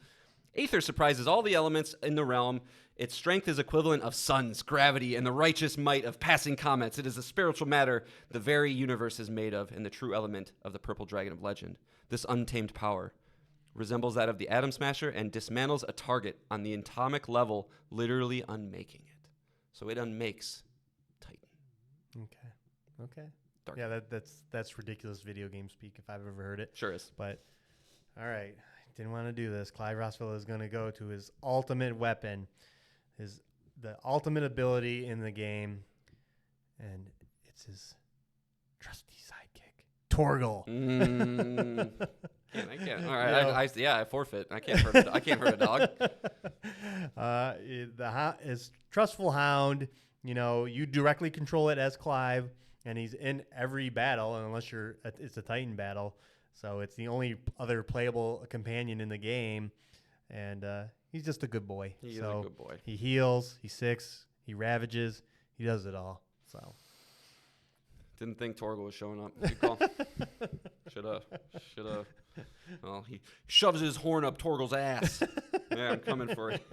S2: Aether surprises all the elements in the realm. Its strength is equivalent of suns, gravity, and the righteous might of passing comets. It is a spiritual matter the very universe is made of, and the true element of the purple dragon of legend. This untamed power resembles that of the Atom Smasher and dismantles a target on the atomic level, literally unmaking it. So it unmakes Titan.
S1: Okay.
S2: Dark.
S1: Yeah, that's ridiculous video game speak if I've ever heard it.
S2: Sure is.
S1: But all right, didn't want to do this. Clive Rossville is going to go to his ultimate weapon, the ultimate ability in the game, and it's his trusty sidekick, Torgal.
S2: I can't. All right, I forfeit. I can't hurt a dog.
S1: His trustful hound. You know, you directly control it as Clive, and he's in every battle, unless it's a Titan battle. So it's the only other playable companion in the game, and he's just a good boy.
S2: He's a good boy.
S1: He heals, he sicks, he ravages, he does it all. So
S2: didn't think Torgal was showing up. Good call. Shoulda. Well, he shoves his horn up Torgal's ass. Yeah, I'm coming for it.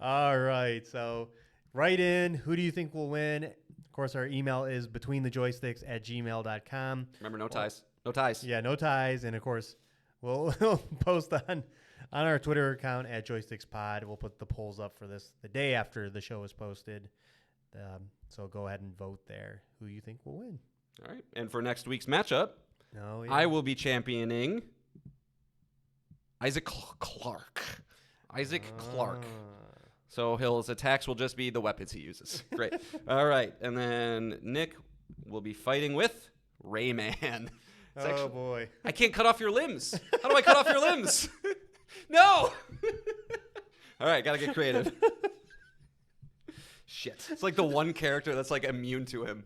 S1: All right, so write in. Who do you think will win? Of course, our email is betweenthejoysticks@gmail.com.
S2: Remember, no ties. No ties.
S1: Yeah, no ties. And, of course, we'll post on our Twitter account @JoysticksPod. We'll put the polls up for this the day after the show is posted. So go ahead and vote there. Who you think will win?
S2: All right. And for next week's matchup, I will be championing Isaac Clarke. So his attacks will just be the weapons he uses. Great. All right. And then Nick will be fighting with Rayman.
S1: Oh, boy.
S2: I can't cut off your limbs. How do I cut off your limbs? No. All right. Got to get creative. Shit. It's like the one character that's like immune to him.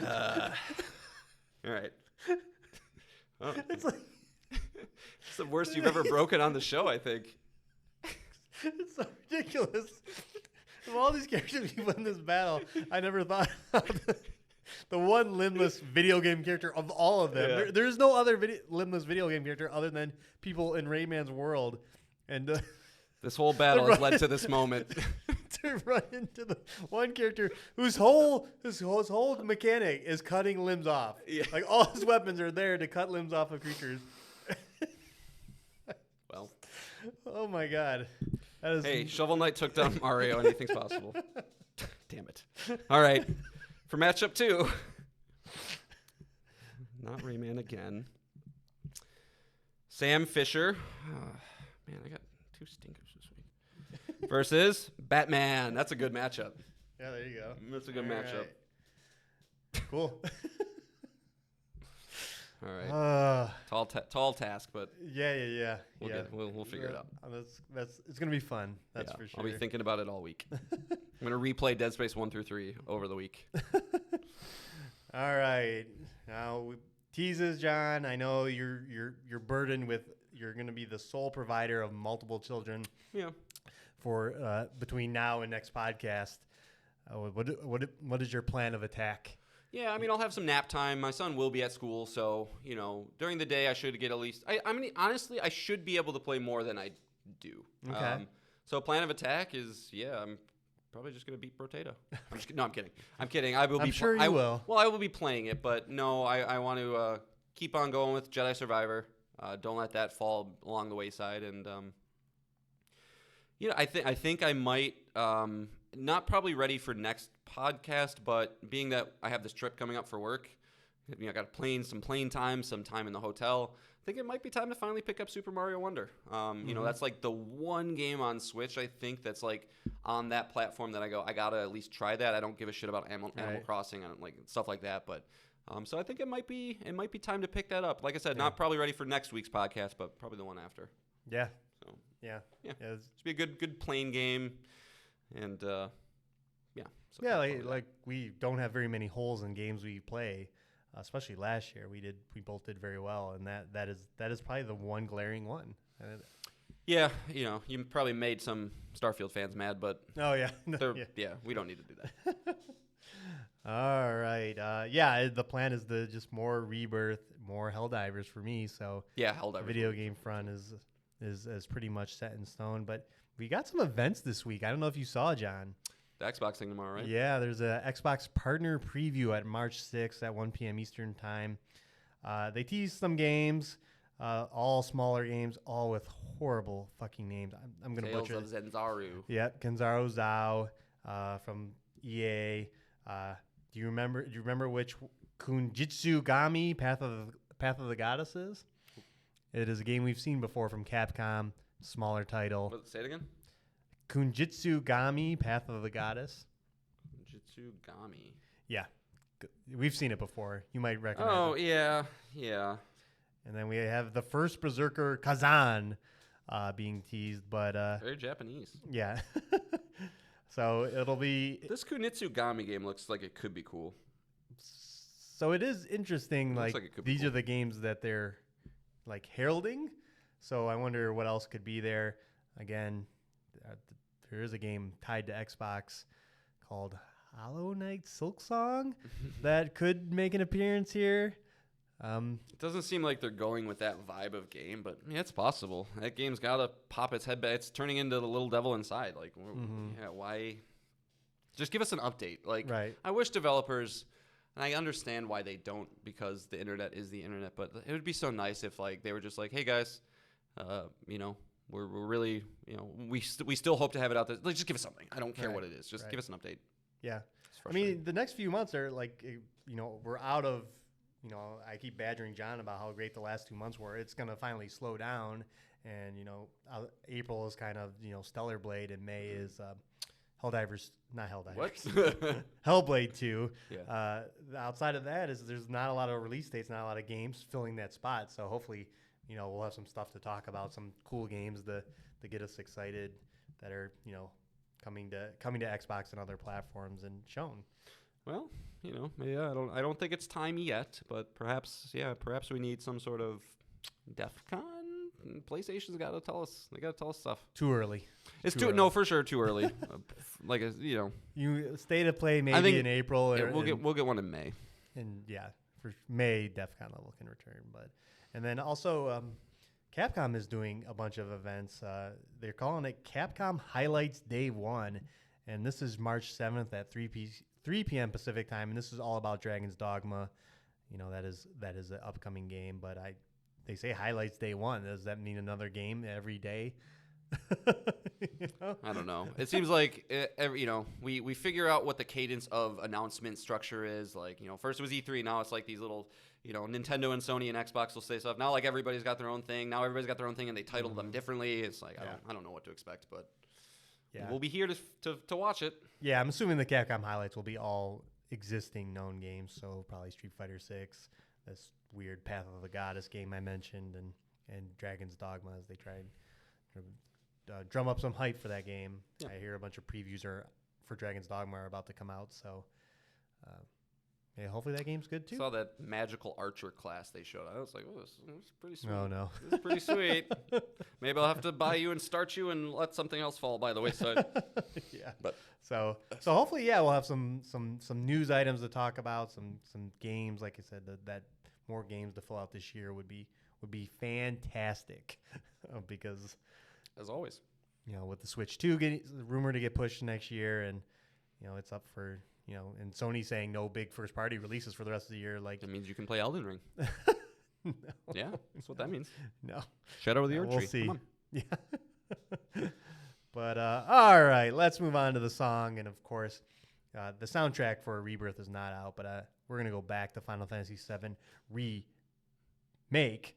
S2: All right. Oh. It's the worst you've ever broken on the show, I think.
S1: It's so ridiculous. Of all these characters you put in this battle, I never thought of the one limbless video game character of all of them.
S2: Yeah.
S1: There's no other limbless video game character other than people in Rayman's world. And
S2: this whole battle has led to this moment.
S1: To run into the one character whose whole mechanic is cutting limbs off.
S2: Yeah.
S1: Like all his weapons are there to cut limbs off of creatures.
S2: Well.
S1: Oh my God.
S2: Hey, Shovel Knight took down Mario. Anything's possible. Damn it. All right. For matchup 2. Not Rayman again. Sam Fisher. Man, I got 2 stinkers this week. Versus Batman. That's a good matchup.
S1: Yeah, there you go.
S2: That's a good matchup.
S1: Right. Cool.
S2: All right. Tall task, but
S1: yeah.
S2: We'll figure it out.
S1: It's gonna be fun. That's for sure.
S2: I'll be thinking about it all week. I'm gonna replay Dead Space 1 through 3 over the week.
S1: All right. Now teases, John. I know you're burdened with. You're gonna be the sole provider of multiple children.
S2: Yeah.
S1: For between now and next podcast, what is your plan of attack?
S2: Yeah, I mean, I'll have some nap time. My son will be at school, so, during the day I should get at least... I mean, honestly, I should be able to play more than I do.
S1: Okay.
S2: So plan of attack is, I'm probably just going to beat Brotato. I'm kidding. I'm kidding. I will
S1: I'm sure you will.
S2: Well, I will be playing it, but no, I want to keep on going with Jedi Survivor. Don't let that fall along the wayside. And, I think I might... not probably ready for next podcast, but being that I have this trip coming up for work, I got some plane time, some time in the hotel. I think it might be time to finally pick up Super Mario Wonder. That's like the one game on Switch I think that's like on that platform that I gotta at least try that. I don't give a shit about Animal Crossing and like stuff like that, but so I think it might be time to pick that up. Like I said, not probably ready for next week's podcast, but probably the one after.
S1: Yeah.
S2: So
S1: yeah.
S2: It's be a good plane game. And
S1: like we don't have very many holes in games we play, especially last year. We both did very well, and that is probably the one glaring one.
S2: Yeah, you probably made some Starfield fans mad, but we don't need to do that.
S1: All right, the plan is to just more Rebirth, more Helldivers for me. So
S2: Helldivers.
S1: The video game front is pretty much set in stone, but we got some events this week. I don't know if you saw, John.
S2: The Xbox thing tomorrow, right?
S1: Yeah, there's a Xbox partner preview at March 6th at 1 p.m. Eastern time. They teased some games, all smaller games, all with horrible fucking names. I'm going to butcher
S2: Tales of Zenzaru.
S1: Yep, Kenzaro Zao from EA. Do you remember which Kunjitsu Gami Path of the Goddess is? It is a game we've seen before from Capcom. Smaller title.
S2: Say it again.
S1: Kunjitsu Gami, Path of the Goddess.
S2: Kunjitsu Gami.
S1: Yeah. We've seen it before. You might recognize it.
S2: Oh, yeah.
S1: And then we have the first Berserker Kazan being teased, but...
S2: very Japanese.
S1: Yeah. So it'll be...
S2: This Kunjitsu Gami game looks like it could be cool.
S1: So it is interesting. These are the games that they're heralding. So I wonder what else could be there. Again, there is a game tied to Xbox called Hollow Knight Silksong that could make an appearance here.
S2: It doesn't seem like they're going with that vibe of game, but it's possible. That game's got to pop its head back. It's turning into the little devil inside. Why? Just give us an update.
S1: Right.
S2: I wish developers, and I understand why they don't, because the internet is the internet, but it would be so nice if they were just like, hey guys, we're really, we still hope to have it out there. Just give us something. I don't care what it is. Just give us an update.
S1: Yeah. I mean, the next few months are we're out of, I keep badgering John about how great the last 2 months were. It's going to finally slow down. And, April is kind of, Stellar Blade, and May is not Helldivers.
S2: What?
S1: Hellblade 2.
S2: Yeah.
S1: Outside of that there's not a lot of release dates, not a lot of games filling that spot. So hopefully, we'll have some stuff to talk about, some cool games to get us excited that are, coming to Xbox and other platforms and shown.
S2: Well, I don't think it's time yet, but perhaps we need some sort of DEF CON. PlayStation's got to tell us. They got to tell us stuff.
S1: Too early.
S2: It's too early. No, for sure too early.
S1: You stay to play maybe in April.
S2: We'll get one in May.
S1: And for May, DEF CON level can return, and then also, Capcom is doing a bunch of events. They're calling it Capcom Highlights Day 1, and this is March 7th at 3 p.m. Pacific time, and this is all about Dragon's Dogma. That is an upcoming game, but they say Highlights Day 1. Does that mean another game every day? You know?
S2: I don't know. It seems like we figure out what the cadence of announcement structure is. Like, first it was E3, now it's like these little, Nintendo and Sony and Xbox will say stuff. Now like everybody's got their own thing. Now everybody's got their own thing, and they title them differently. It's like I don't know what to expect, but we'll be here to watch it.
S1: Yeah, I'm assuming the Capcom highlights will be all existing known games. So probably Street Fighter 6, this weird Path of the Goddess game I mentioned, and Dragon's Dogma as they tried to drum up some hype for that game. Yeah. I hear a bunch of previews for Dragon's Dogma are about to come out, so yeah, hopefully that game's good too.
S2: Saw that magical archer class they showed. I was like, oh, this is pretty sweet.
S1: Oh no,
S2: this is pretty sweet. Maybe I'll have to buy you and start you and let something else fall by the wayside.
S1: Yeah,
S2: but
S1: so hopefully, yeah, we'll have some news items to talk about, some games. Like I said, that more games to fill out this year would be fantastic, because
S2: as always,
S1: with the Switch 2 getting rumored to get pushed next year, and it's up for and Sony saying no big first party releases for the rest of the year. Like,
S2: that means you can play Elden Ring.
S1: No.
S2: Yeah, that's what that means.
S1: No,
S2: Shadow of the Earth
S1: we'll
S2: Tree.
S1: see.
S2: Come on.
S1: Yeah. But all right, let's move on to the song, and of course, the soundtrack for Rebirth is not out, but we're gonna go back to Final Fantasy VII Remake.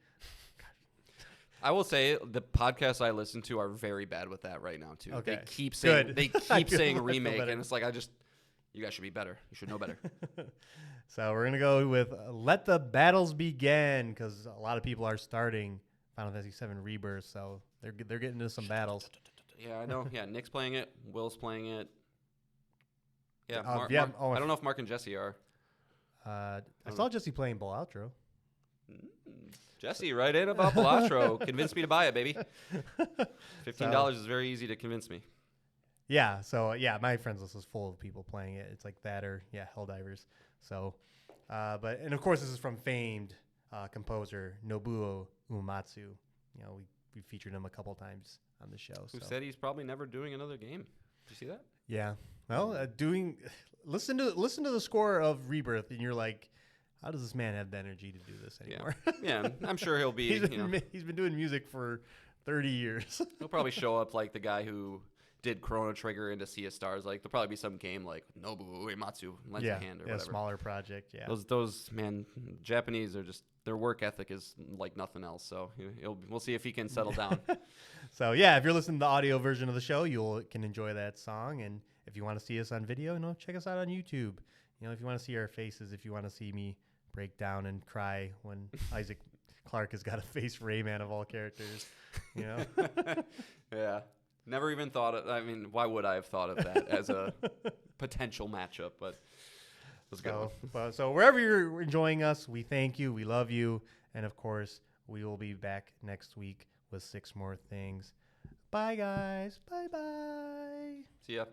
S2: I will say the podcasts I listen to are very bad with that right now too.
S1: Okay.
S2: They keep saying
S1: Good.
S2: remake, and it's like you guys should be better. You should know better.
S1: So we're gonna go with "Let the Battles Begin" because a lot of people are starting Final Fantasy VII Rebirth, so they're getting into some battles.
S2: Yeah, I know. Yeah, Nick's playing it. Will's playing it. Yeah,
S1: Mark,
S2: I don't know if Mark and Jesse are.
S1: I saw Jesse playing Bull Outro.
S2: Jesse, right in about Brotato. Convince me to buy it, baby. $15 is very easy to convince me.
S1: Yeah, so my friends list is full of people playing it. It's like that or Helldivers. So, and of course this is from famed composer Nobuo Uematsu. We featured him a couple times on the show.
S2: Who said he's probably never doing another game? Did you see that?
S1: Yeah. Well, listen to the score of Rebirth, and you're like, how does this man have the energy to do this anymore?
S2: Yeah, I'm sure he'll be.
S1: He's been doing music for 30 years.
S2: He'll probably show up like the guy who did Chrono Trigger into Sea of Stars. Like there'll probably be some game like Nobuo Uematsu lends a hand or whatever.
S1: Smaller project. Yeah.
S2: Those man, Japanese are just, their work ethic is like nothing else. So we'll see if he can settle down.
S1: So yeah, if you're listening to the audio version of the show, you can enjoy that song. And if you want to see us on video, check us out on YouTube. If you want to see our faces, if you want to see me break down and cry when Isaac Clarke has got to face Rayman of all characters,
S2: Yeah. Never even thought of, why would I have thought of that as a potential matchup? But let's go.
S1: So wherever you're enjoying us, we thank you. We love you. And of course, we will be back next week with 6 more things. Bye, guys. Bye-bye.
S2: See ya.